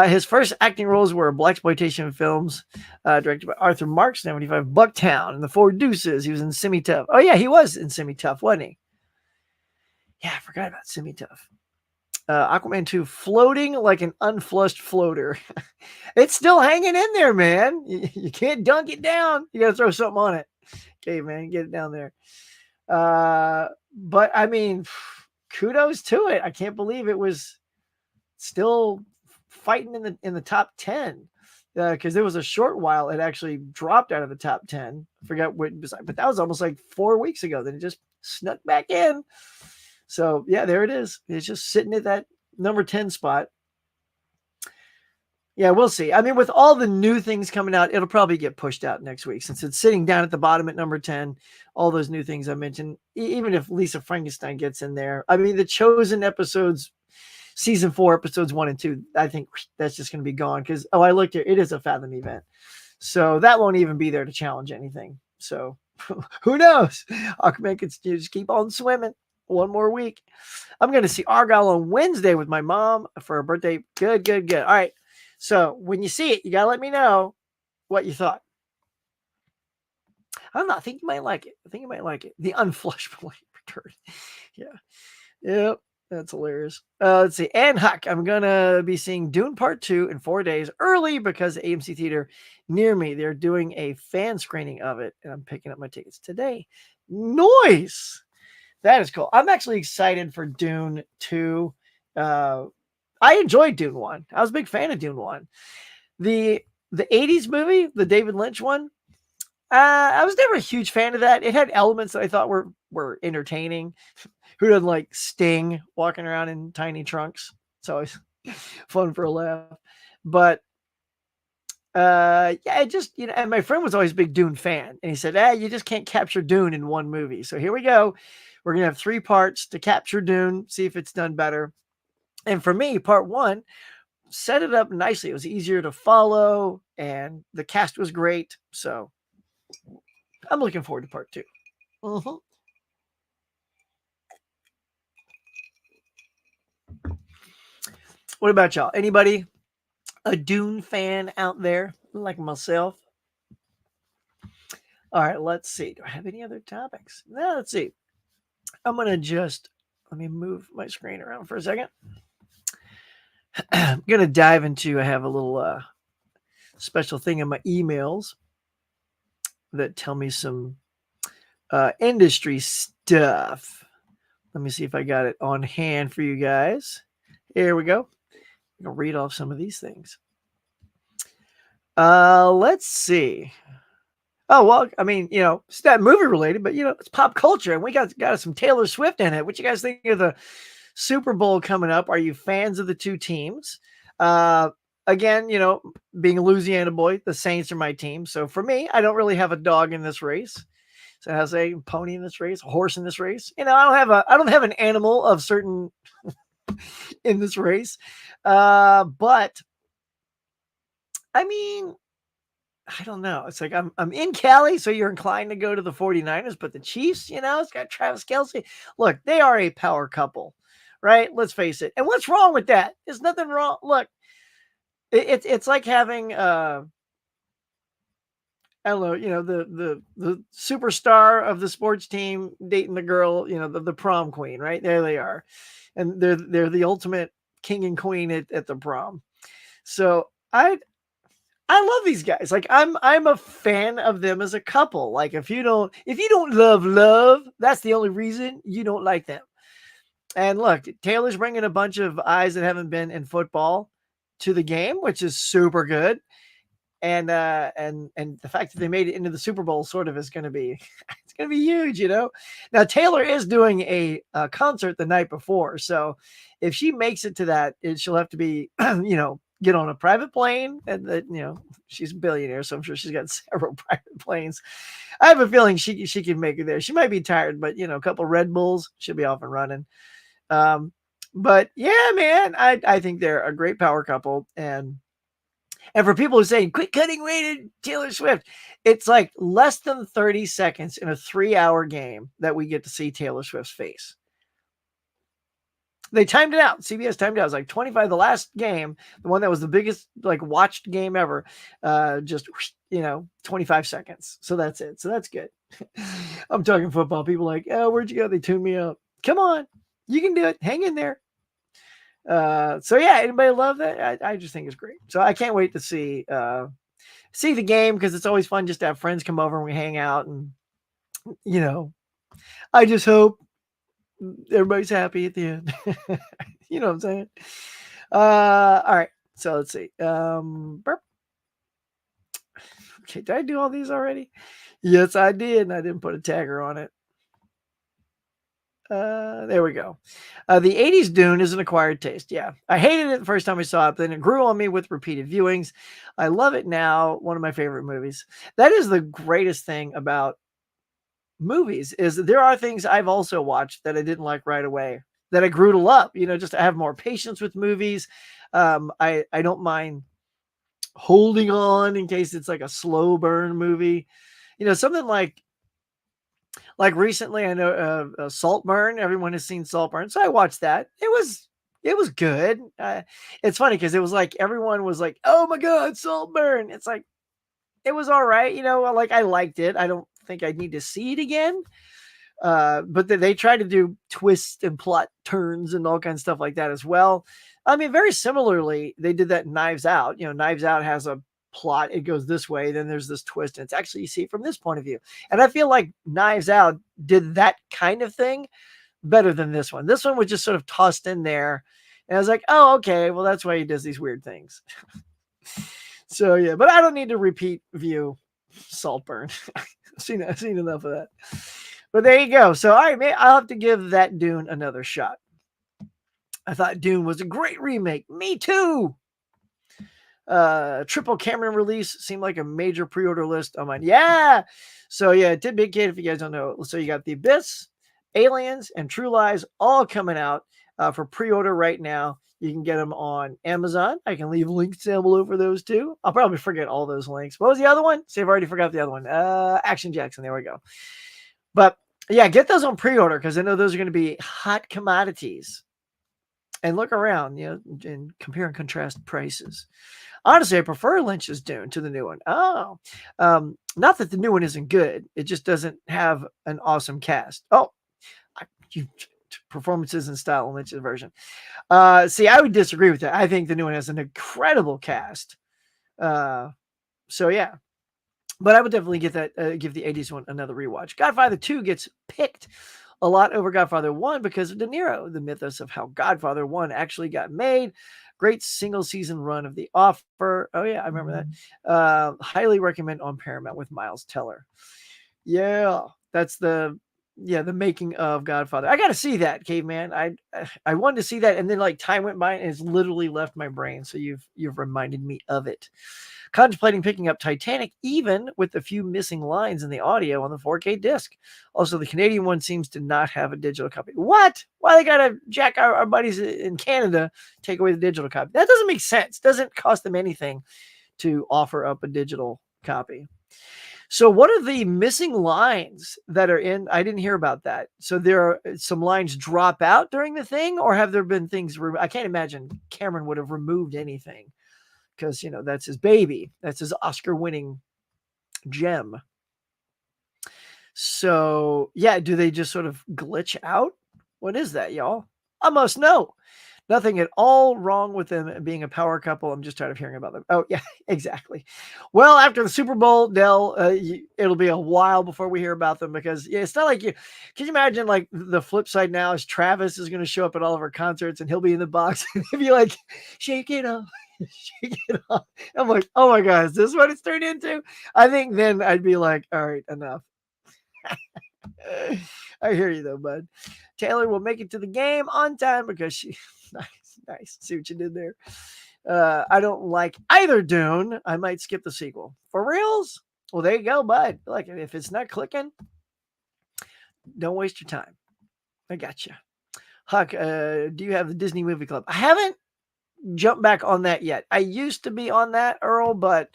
His first acting roles were blaxploitation films, directed by Arthur Marks, 75, Bucktown, and The Four Deuces. He was in Semi Tough. Oh yeah, he was in Semi Tough, wasn't he? Yeah, I forgot about Semi Tough. Aquaman 2, Floating Like an Unflushed Floater. It's still hanging in there, man. You can't dunk it down. You got to throw something on it. Okay, man, get it down there. But I mean, kudos to it. I can't believe it was still fighting in the top 10, because there was a short while it actually dropped out of the top 10. I forgot what it was, but that was almost like 4 weeks ago. Then it just snuck back in. So yeah, there it is. It's just sitting at that number 10 spot. Yeah, we'll see. I mean, with all the new things coming out, it'll probably get pushed out next week since it's sitting down at the bottom at number 10. All those new things I mentioned, even if Lisa Frankenstein gets in there. I mean, the Chosen episodes, season 4, episodes 1 and 2, I think that's just going to be gone because, I looked here. It is a Fathom event. So that won't even be there to challenge anything. So who knows? Aquaman can just keep on swimming. One more week. I'm going to see Argyle on Wednesday with my mom for her birthday. Good. All right. So when you see it, you got to let me know what you thought. I don't know. I think you might like it. The Unflushed Return. Yeah. Yep. That's hilarious. Let's see. And Huck, I'm going to be seeing Dune Part 2 in 4 days early because the AMC Theater near me, they're doing a fan screening of it. And I'm picking up my tickets today. Noise. That is cool. I'm actually excited for Dune 2. I enjoyed Dune 1. I was a big fan of Dune 1. The 80s movie, the David Lynch one, I was never a huge fan of that. It had elements that I thought were entertaining. Who doesn't like Sting walking around in tiny trunks? It's always fun for a laugh. But yeah, it just, and my friend was always a big Dune fan. And he said, you just can't capture Dune in one movie. So here we go. We're going to have 3 parts to capture Dune, see if it's done better. And for me, part 1 set it up nicely. It was easier to follow, and the cast was great. So I'm looking forward to part 2. Uh-huh. What about y'all? Anybody a Dune fan out there like myself? All right, let's see. Do I have any other topics? No, let's see. I'm going to let me move my screen around for a second. I'm going to dive into, I have a little special thing in my emails that tell me some industry stuff. Let me see if I got it on hand for you guys. Here we go. I'm going to read off some of these things. Let's see. Oh, well, I mean, it's not movie related, but, it's pop culture. And we got some Taylor Swift in it. What you guys think of the Super Bowl coming up? Are you fans of the 2 teams? Again, being a Louisiana boy, the Saints are my team. So for me, I don't really have a dog in this race. So I say pony in this race, a horse in this race. I don't have an animal of certain in this race. But I mean, I don't know. It's like I'm in Cali, so you're inclined to go to the 49ers, but the Chiefs, it's got Travis Kelce. Look, they are a power couple, right? Let's face it. And what's wrong with that? There's nothing wrong. Look, it's like having I don't know, the superstar of the sports team dating the girl, the prom queen, right? There they are. And they're the ultimate king and queen at the prom. So I love these guys. Like I'm a fan of them as a couple. Like if you don't love, that's the only reason you don't like them. And look, Taylor's bringing a bunch of eyes that haven't been in football to the game, which is super good. And the fact that they made it into the Super Bowl sort of is going to be it's going to be huge, you know. Now Taylor is doing a concert the night before, so if she makes it to that, she'll have to be get on a private plane, and she's a billionaire, so I'm sure she's got several private planes. I have a feeling she can make it there. She might be tired, but a couple Red Bulls, she'll be off and running. Um, but yeah, man, I think they're a great power couple. And for people who say, quit cutting weight in Taylor Swift, it's like less than 30 seconds in a 3-hour game that we get to see Taylor Swift's face. They timed it out. CBS timed it out. It was like 25. The last game, the one that was the biggest watched game ever, just 25 seconds. So that's it. So that's good. I'm talking football. People like, oh, where'd you go? They tuned me up. Come on, you can do it. Hang in there. So yeah, anybody love that? I just think it's great. So I can't wait to see the game, because it's always fun just to have friends come over and we hang out, and I just hope everybody's happy at the end. You know what I'm saying? All right. So let's see. Burp. Okay, did I do all these already? Yes, I did, and I didn't put a tagger on it. There we go. The 80s Dune is an acquired taste. Yeah. I hated it the first time I saw it, but then it grew on me with repeated viewings. I love it now. One of my favorite movies. That is the greatest thing about movies, is that there are things I've also watched that I didn't like right away that I grew to love, just to have more patience with movies. I don't mind holding on in case it's like a slow burn movie, something like recently, I know Saltburn. Everyone has seen Saltburn, so I watched that. It was good. It's funny because it was like everyone was like, "Oh my god, Saltburn!" It's like it was all right, like I liked it. I don't think I need to see it again. But they try to do twists and plot turns and all kinds of stuff like that as well. I mean, very similarly, they did that in Knives Out. Knives Out has a plot. It goes this way, then there's this twist, and it's actually, you see it from this point of view. And I feel like Knives Out did that kind of thing better than this one. This one was just sort of tossed in there, and I was like, oh, okay, well, that's why he does these weird things. So yeah, but I don't need to repeat view Saltburn. I've seen enough of that. But there you go. So all right, I'll have to give that Dune another shot. I thought Dune was a great remake. Me too. Triple Cameron release seemed like a major pre-order list on mine. Yeah. So yeah, Tidbit Kid, if you guys don't know. So you got The Abyss, Aliens, and True Lies all coming out for pre-order right now. You can get them on Amazon. I can leave links down below for those too. I'll probably forget all those links. What was the other one? See, I've already forgot the other one. Action Jackson. There we go. But yeah, get those on pre-order, because I know those are going to be hot commodities. And look around, and compare and contrast prices. Honestly, I prefer Lynch's Dune to the new one. Oh, not that the new one isn't good. It just doesn't have an awesome cast. Oh, performances and style in Lynch's version. See, I would disagree with that. I think the new one has an incredible cast. So yeah. But I would definitely give the 80s one another rewatch. Godfather 2 gets picked a lot over Godfather 1 because of De Niro, the mythos of how Godfather 1 actually got made. Great single season run of The Offer. Oh yeah, I remember that. Highly recommend on Paramount with Miles Teller. Yeah, that's the making of Godfather. I got to see that, Caveman. I wanted to see that, and then time went by and it's literally left my brain. So you've reminded me of it. Contemplating picking up Titanic, even with a few missing lines in the audio on the 4K disc. Also, the Canadian one seems to not have a digital copy. What? Why they gotta jack our buddies in Canada take away the digital copy? That doesn't make sense. Doesn't cost them anything to offer up a digital copy. So what are the missing lines that are in? I didn't hear about that. So there are some lines drop out during the thing, or have there been things? I can't imagine Cameron would have removed anything, because that's his baby. That's his Oscar-winning gem. So yeah, do they just sort of glitch out? What is that, y'all? I must know. Nothing at all wrong with them being a power couple. I'm just tired of hearing about them. Oh, yeah, exactly. Well, after the Super Bowl, Dell, it'll be a while before we hear about them, because it's not like you. Can you imagine, the flip side now is Travis is going to show up at all of our concerts and he'll be in the box and he'll be like, shake it off. Shake it off. I'm like, oh my God, is this what it's turned into? I think then I'd be like, all right, enough. I hear you though, bud. Taylor will make it to the game on time because she nice, nice. See what you did there. I don't like either Dune. I might skip the sequel. For reals? Well, there you go, bud. Like if it's not clicking, don't waste your time. I got you. Huck, do you have the Disney Movie Club? I haven't jumped back on that yet. I used to be on that, Earl, but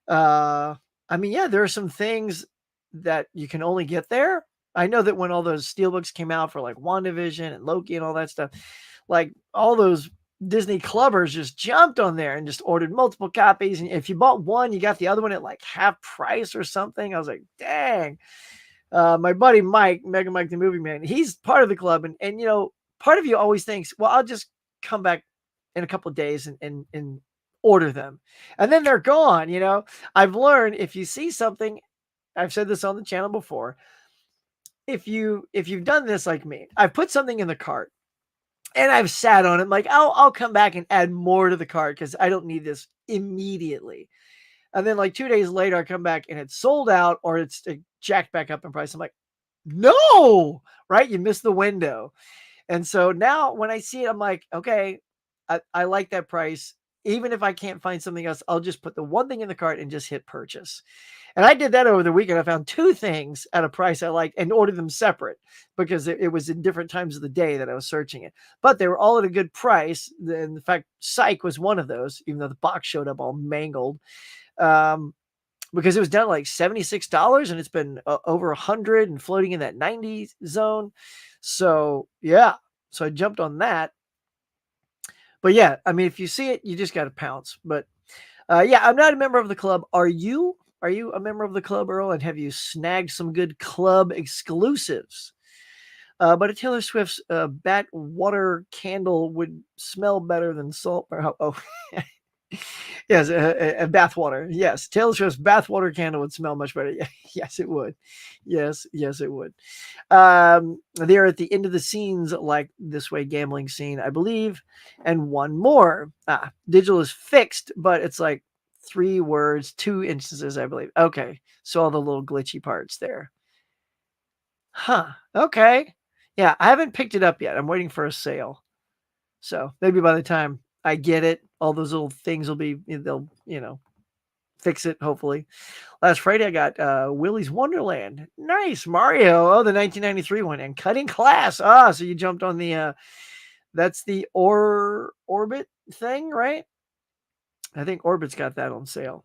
I mean, yeah, there are some things that you can only get there. I know that when all those steelbooks came out for like WandaVision and Loki and all that stuff, like all those Disney clubbers just jumped on there and just ordered multiple copies. And if you bought one, you got the other one at like half price or something. I was like, dang. My buddy Mike, Mega Mike the Movie Man, he's part of the club. And you know, part of you always thinks, well, I'll just come back in a couple of days and order them. And then they're gone, you know. I've learned if you see something, I've said this on the channel before, if you've done this like me, I've put something in the cart and I've sat on it like I'll come back and add more to the cart because I don't need this immediately. And then like 2 days later, I come back and it's sold out or it's jacked back up in price. I'm like, no, right? You missed the window. And so now when I see it, I'm like, okay, I like that price. Even if I can't find something else, I'll just put the one thing in the cart and just hit purchase. And I did that over the weekend. I found two things at a price I liked and ordered them separate because it was in different times of the day that I was searching it. But they were all at a good price. In fact, Psych was one of those, even though the box showed up all mangled. Because it was down to like $76 and it's been over 100 and floating in that 90 zone. So yeah, so I jumped on that. But yeah, I mean, if you see it, you just got to pounce. But yeah, I'm not a member of the club. Are you? Are you a member of the club, Earl? And have you snagged some good club exclusives? But a Taylor Swift's bat water candle would smell better than salt. Oh, yes, a bath water. Yes, Taylor Swift's bath water candle would smell much better. Yes, it would. Yes, it would. They're at the end of the scenes, like This Way gambling scene, I believe, and one more. Digital is fixed, but it's like 3 words, 2 instances, I believe. Okay, so all the little glitchy parts there. Huh. Okay. Yeah, I haven't picked it up yet. I'm waiting for a sale. So maybe by the time I get it, all those little things will be, they'll, fix it, hopefully. Last Friday, I got Willy's Wonderland. Nice. Mario. Oh, the 1993 one. And Cutting Class. So you jumped on the, that's the Orbit thing, right? I think Orbit's got that on sale.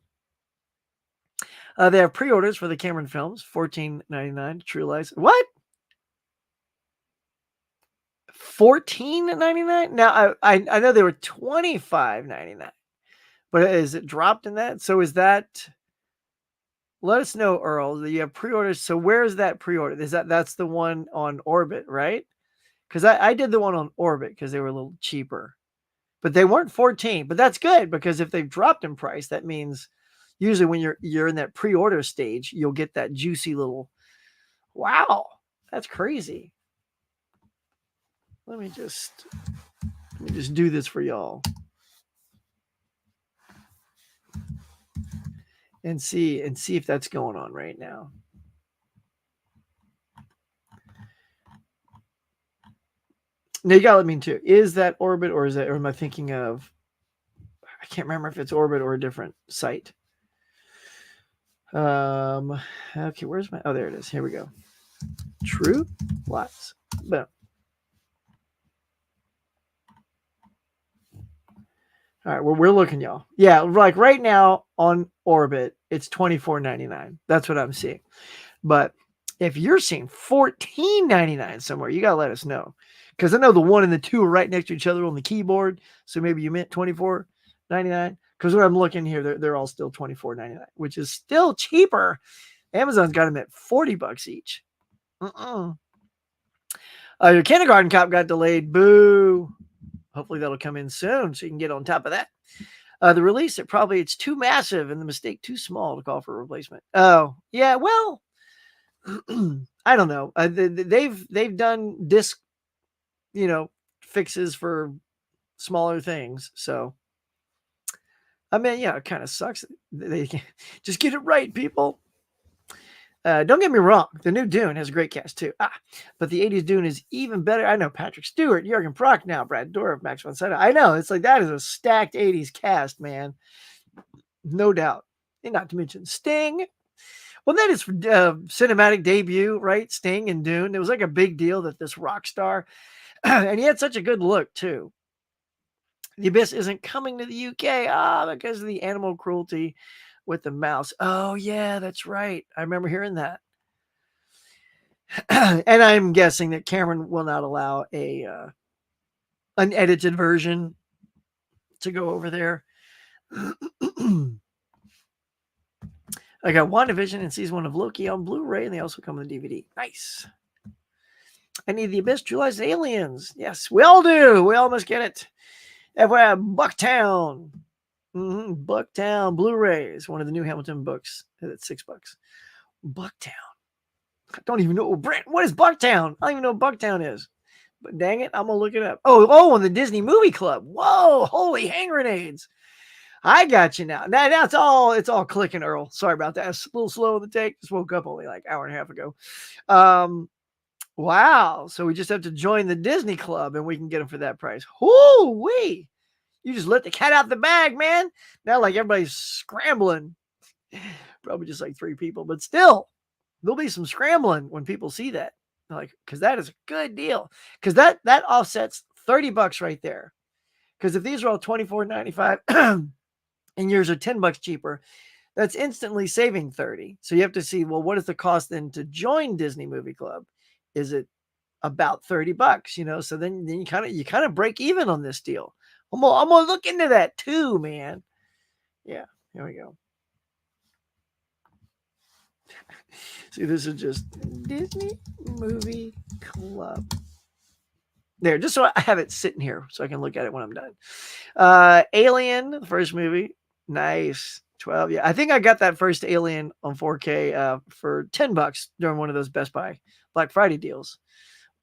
They have pre-orders for the Cameron films, $14.99. True Lies. What? $14.99? Now I know they were $25.99, but is it dropped in that? So is that? Let us know, Earl. That you have pre-orders. So where is that pre-order? That's the one on Orbit, right? Because I did the one on Orbit because they were a little cheaper, but they weren't 14. But that's good because if they've dropped in price, that means usually when you're in that pre-order stage, you'll get that juicy little. Wow, that's crazy. Let me just do this for y'all and see if that's going on right now. Now you gotta let me too. Is that Orbit or am I thinking of? I can't remember if it's Orbit or a different site. Okay, where's my? Oh, there it is. Here we go. True Lies. Boom. All right, well, we're looking, y'all. Yeah, like right now on Orbit, it's $24.99. That's what I'm seeing. But if you're seeing $14.99 somewhere, you gotta let us know. Because I know the 1 and the 2 are right next to each other on the keyboard. So maybe you meant $24.99. Because when I'm looking here, they're all still $24.99, which is still cheaper. Amazon's got them at $40 each. Your Kindergarten Cop got delayed. Boo. Hopefully that'll come in soon so you can get on top of that. The release, it's too massive and the mistake too small to call for a replacement. Oh, yeah, well, I don't know. They've done disc, fixes for smaller things. So I mean, yeah, it kind of sucks. They just get it right, people. Don't get me wrong, the new Dune has a great cast too. But the 80s Dune is even better. I know Patrick Stewart, Jurgen Prochnow, Brad Dourif, Max von Sydow. I know, it's like that is a stacked 80s cast, man. No doubt. And not to mention Sting. Well, that is cinematic debut, right? Sting and Dune. It was like a big deal that this rock star, and he had such a good look too. The Abyss isn't coming to the UK because of the animal cruelty with the mouse. Oh yeah, that's right. I remember hearing that. And I'm guessing that Cameron will not allow a unedited version to go over there. I got WandaVision and season 1 of Loki on Blu-ray, and they also come on the DVD. Nice. I need the Abyss, True Lies, Aliens. Yes, we all do. We all must get it. FYI, Bucktown. Bucktown Blu-rays. One of the new Hamilton books. It's $6. Bucktown. I don't even know. Brent, what is Bucktown? I don't even know what Bucktown is. But dang it, I'm going to look it up. Oh, on the Disney Movie Club. Whoa, holy hand grenades. I got you now. Now it's all clicking, Earl. Sorry about that. It's a little slow in the take. Just woke up only like an hour and a half ago. Wow. So we just have to join the Disney Club and we can get them for that price. Whoo-wee. You just let the cat out the bag, man. Now like everybody's scrambling. Probably just like 3 people, but still there'll be some scrambling when people see that. Like, because that is a good deal. Because that offsets $30 right there. Because if these are all $24.95 and yours are $10 cheaper, that's instantly saving 30. So you have to see, well, what is the cost then to join Disney Movie Club? Is it about $30? You know, so then you kind of break even on this deal. I'm gonna look into that too, man. Yeah, here we go. See, this is just Disney Movie Club. There, just so I have it sitting here so I can look at it when I'm done. Alien, the first movie. Nice. 12. Yeah, I think I got that first Alien on 4K for $10 during one of those Best Buy Black Friday deals.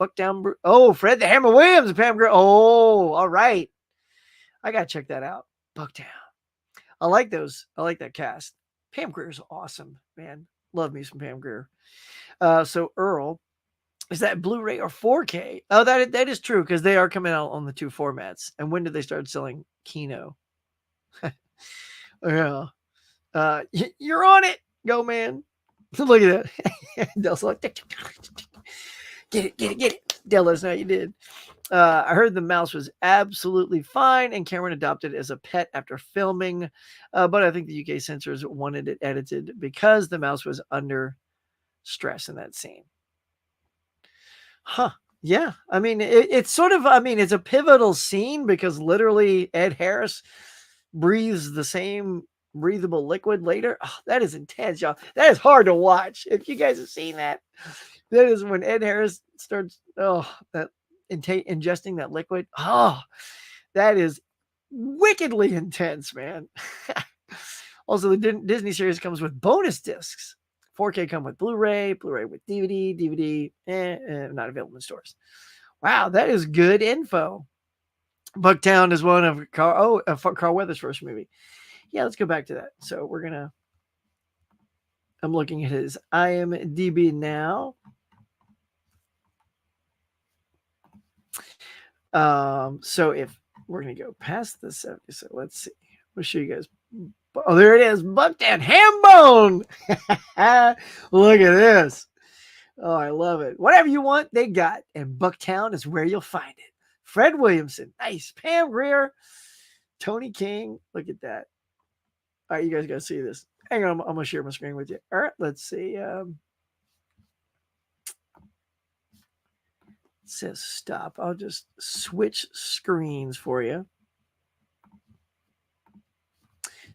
Bucktown. Oh, Fred the Hammer Williams and Pam Grier. Oh, all right. I got to check that out. Bucktown. I like those. I like that cast. Pam Grier's awesome, man. Love me some Pam Grier. So Earl, is that Blu-ray or 4K? Oh, that is true because they are coming out on the 2 formats. And when did they start selling Kino? Yeah. You're on it. Go, man. Look at that. Dell's like, get it. Dell, let us know how you did. I heard the mouse was absolutely fine, and Cameron adopted it as a pet after filming. But I think the UK censors wanted it edited because the mouse was under stress in that scene. Huh. Yeah. I mean, it's sort of, it's a pivotal scene because literally Ed Harris breathes the same breathable liquid later. Oh, that is intense, y'all. That is hard to watch. If you guys have seen that, that is when Ed Harris starts, ingesting that liquid. Oh, that is wickedly intense, man. Also, the Disney series comes with bonus discs. 4K come with Blu-ray with DVD, not available in stores. Wow, that is good info. Bucktown is one of Carl Weathers' first movie. Yeah, let's go back to that. So I'm looking at his IMDb now. So if we're going to go past the 70, so let's see. We'll show you guys. Oh, there it is. Bucktown Hambone. Look at this. Oh, I love it. Whatever you want, they got. And Bucktown is where you'll find it. Fred Williamson. Nice. Pam Grier. Tony King. Look at that. All right, you guys got to see this. Hang on. I'm going to share my screen with you. All right, let's see. It says stop. I'll just switch screens for you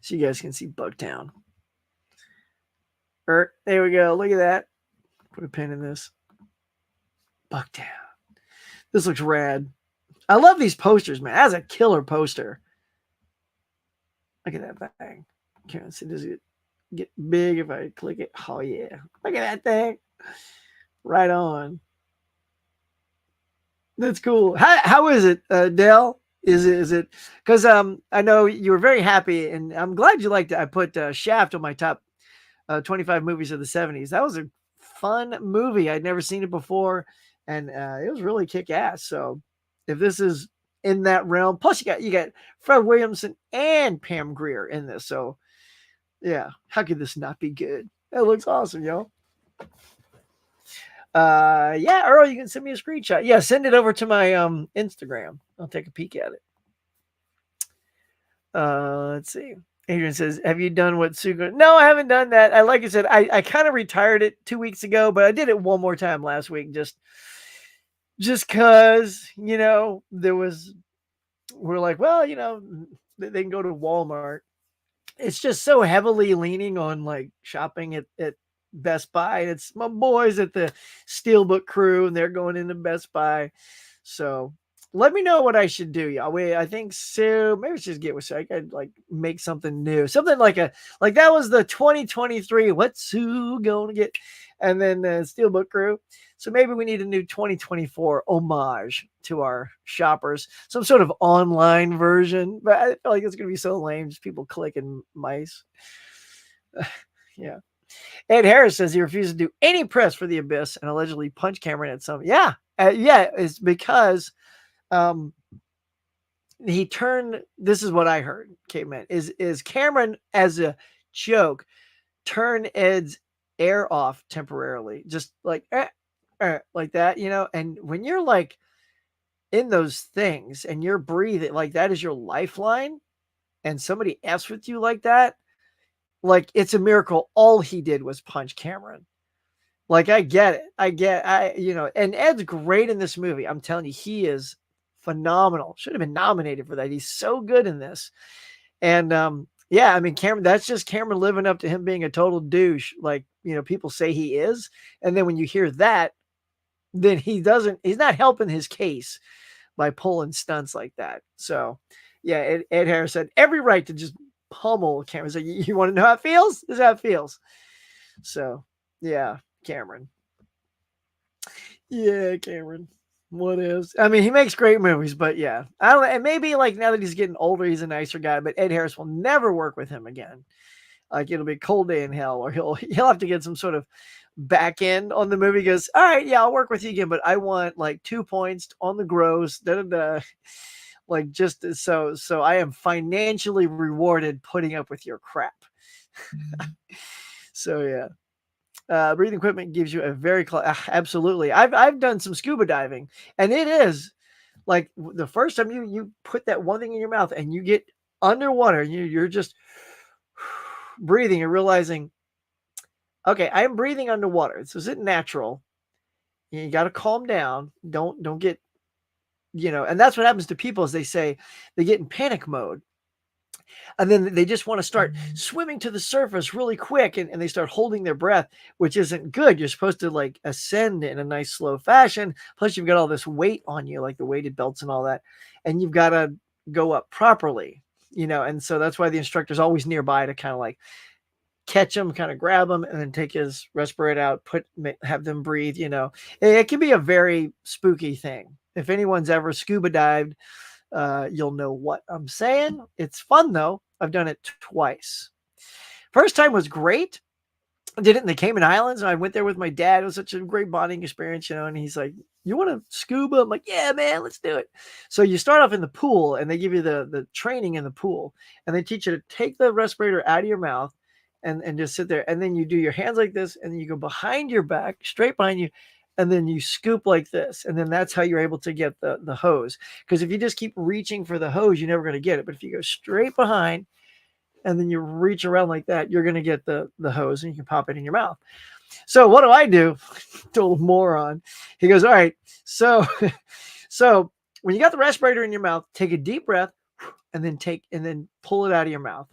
so you guys can see Bucktown. All right, there we go. Look at that. Put a pin in this. Bucktown. This looks rad. I love these posters, man. That's a killer poster. Look at that thing. Can't see. Does it get big if I click it? Oh, yeah. Look at that thing. Right on. That's cool. How is it, Dell? Is it because I know you were very happy, and I'm glad you liked it. I put Shaft on my top 25 movies of the 70s. That was a fun movie. I'd never seen it before, and it was really kick ass. So if this is in that realm, plus you got Fred Williamson and Pam Grier in this. So yeah, how could this not be good? That looks awesome, yo. Yeah, Earl, you can send me a screenshot. Yeah, send it over to my Instagram. I'll take a peek at it. Let's see. Adrian says, "Have you done what Suga?" No, I haven't done that. I like I said, I kind of retired it 2 weeks ago, but I did it one more time last week, just cause there was we're like, well, they can go to Walmart. It's just so heavily leaning on like shopping at Best Buy. And it's my boys at the Steelbook crew, and they're going into Best Buy. So let me know what I should do, y'all. I think so. Maybe let's just get with so I could like make something new, something like that was the 2023. What's Sue gonna get? And then the Steelbook crew. So maybe we need a new 2024 homage to our shoppers, some sort of online version. But I feel like it's gonna be so lame, just people clicking mice. Yeah. Ed Harris says he refuses to do any press for the Abyss and allegedly punched Cameron at some. Yeah, yeah, it's because um, he turned. This is what I heard. Caveman is Cameron as a joke turn Ed's air off temporarily, just like like that, And when you're like in those things and you're breathing like that is your lifeline, and somebody f's with you like that, like it's a miracle. All he did was punch Cameron. Like I get it. And Ed's great in this movie. I'm telling you, he is phenomenal. Should have been nominated for that. He's so good in this. And yeah, I mean Cameron, that's just Cameron living up to him being a total douche, like people say he is. And then when you hear that, then he's not helping his case by pulling stunts like that. So yeah, Ed Harris had every right to just pummel Cameron. So you want to know how it feels? This is how it feels. So yeah, Cameron. Yeah, Cameron. What is? I mean, he makes great movies, but yeah, I don't. And maybe like now that he's getting older, he's a nicer guy. But Ed Harris will never work with him again. Like it'll be a cold day in hell, or he'll have to get some sort of back end on the movie. He goes, all right, yeah, I'll work with you again, but I want like 2 points on the gross. Da da da. Like just so I am financially rewarded putting up with your crap. So yeah. Breathing equipment gives you a very absolutely. I've done some scuba diving, and it is like the first time you put that one thing in your mouth and you get underwater and you're just breathing and realizing, okay, I am breathing underwater. This isn't natural. You got to calm down. Don't get and that's what happens to people is they get in panic mode. And then they just want to start swimming to the surface really quick, and they start holding their breath, which isn't good. You're supposed to like ascend in a nice slow fashion. Plus you've got all this weight on you, like the weighted belts and all that, and you've got to go up properly, and so that's why the instructor's always nearby to kind of like catch them, kind of grab them, and then take his respirator out, have them breathe. It can be a very spooky thing. If anyone's ever scuba dived, you'll know what I'm saying. It's fun though. I've done it twice. First time was great. I did it in the Cayman Islands, and I went there with my dad. It was such a great bonding experience, and he's like, you want to scuba? I'm like, yeah, man, let's do it. So you start off in the pool, and they give you the training in the pool, and they teach you to take the respirator out of your mouth and just sit there. And then you do your hands like this, and then you go behind your back, straight behind you, and then you scoop like this. And then that's how you're able to get the hose. Because if you just keep reaching for the hose, you're never going to get it. But if you go straight behind and then you reach around like that, you're going to get the hose, and you can pop it in your mouth. So what do I do? Total moron. He goes, all right. So when you got the respirator in your mouth, take a deep breath and then pull it out of your mouth.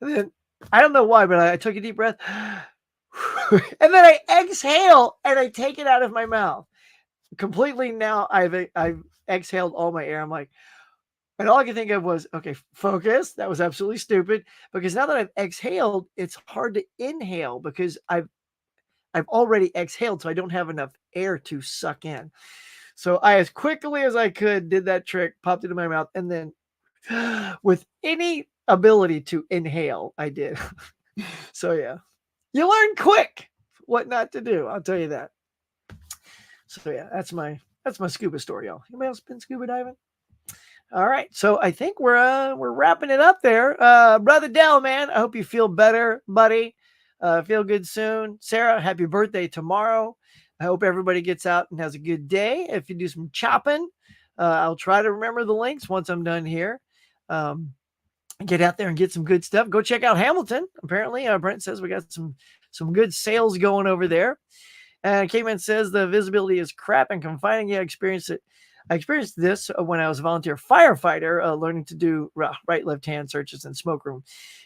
And then I don't know why, but I took a deep breath and then I exhale and I take it out of my mouth completely. Now I've exhaled all my air. I'm like, and all I could think of was, okay, focus. That was absolutely stupid, because now that I've exhaled, it's hard to inhale because I've already exhaled, so I don't have enough air to suck in. So I, as quickly as I could, did that trick, popped it in my mouth, and then with any ability to inhale, I did. So yeah, you learn quick what not to do. I'll tell you that. So yeah, that's my scuba story, y'all. Anybody else been scuba diving? All right, so I think we're wrapping it up there. Brother Dell, man, I hope you feel better, buddy. Feel good soon. Sarah, happy birthday tomorrow. I hope everybody gets out and has a good day. If you do some chopping, I'll try to remember the links once I'm done here. Get out there and get some good stuff. Go check out Hamilton. Apparently, Brent says we got some good sales going over there. And K-Man says the visibility is crap and confining. Yeah, I experienced this when I was a volunteer firefighter, learning to do right, left-hand searches in smoke room.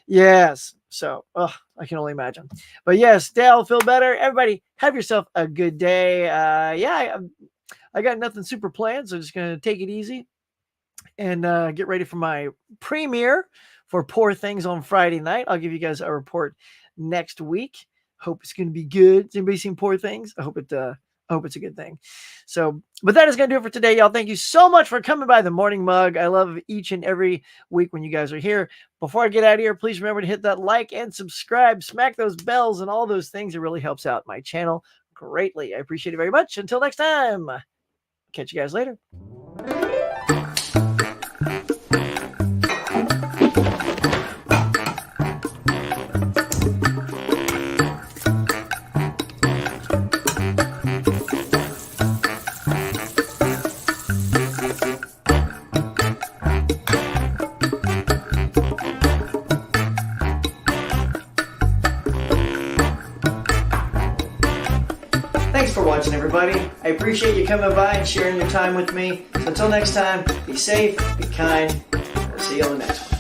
Yes. So, I can only imagine. But yes, Dale, feel better. Everybody, have yourself a good day. Yeah, I got nothing super planned, so just going to take it easy and get ready for my premiere for Poor Things on Friday night. I'll give you guys a report next week. Hope it's going to be good. Has anybody seen Poor Things? I hope it's a good thing. So, but that is going to do it for today, y'all. Thank you so much for coming by the Morning Mug. I love each and every week when you guys are here. Before I get out of here, please remember to hit that like and subscribe, smack those bells and all those things. It really helps out my channel greatly. I appreciate it very much. Until next time, catch you guys later. Thanks for watching, everybody. I appreciate you coming by and sharing your time with me. So until next time, be safe, be kind. I'll see you on the next one.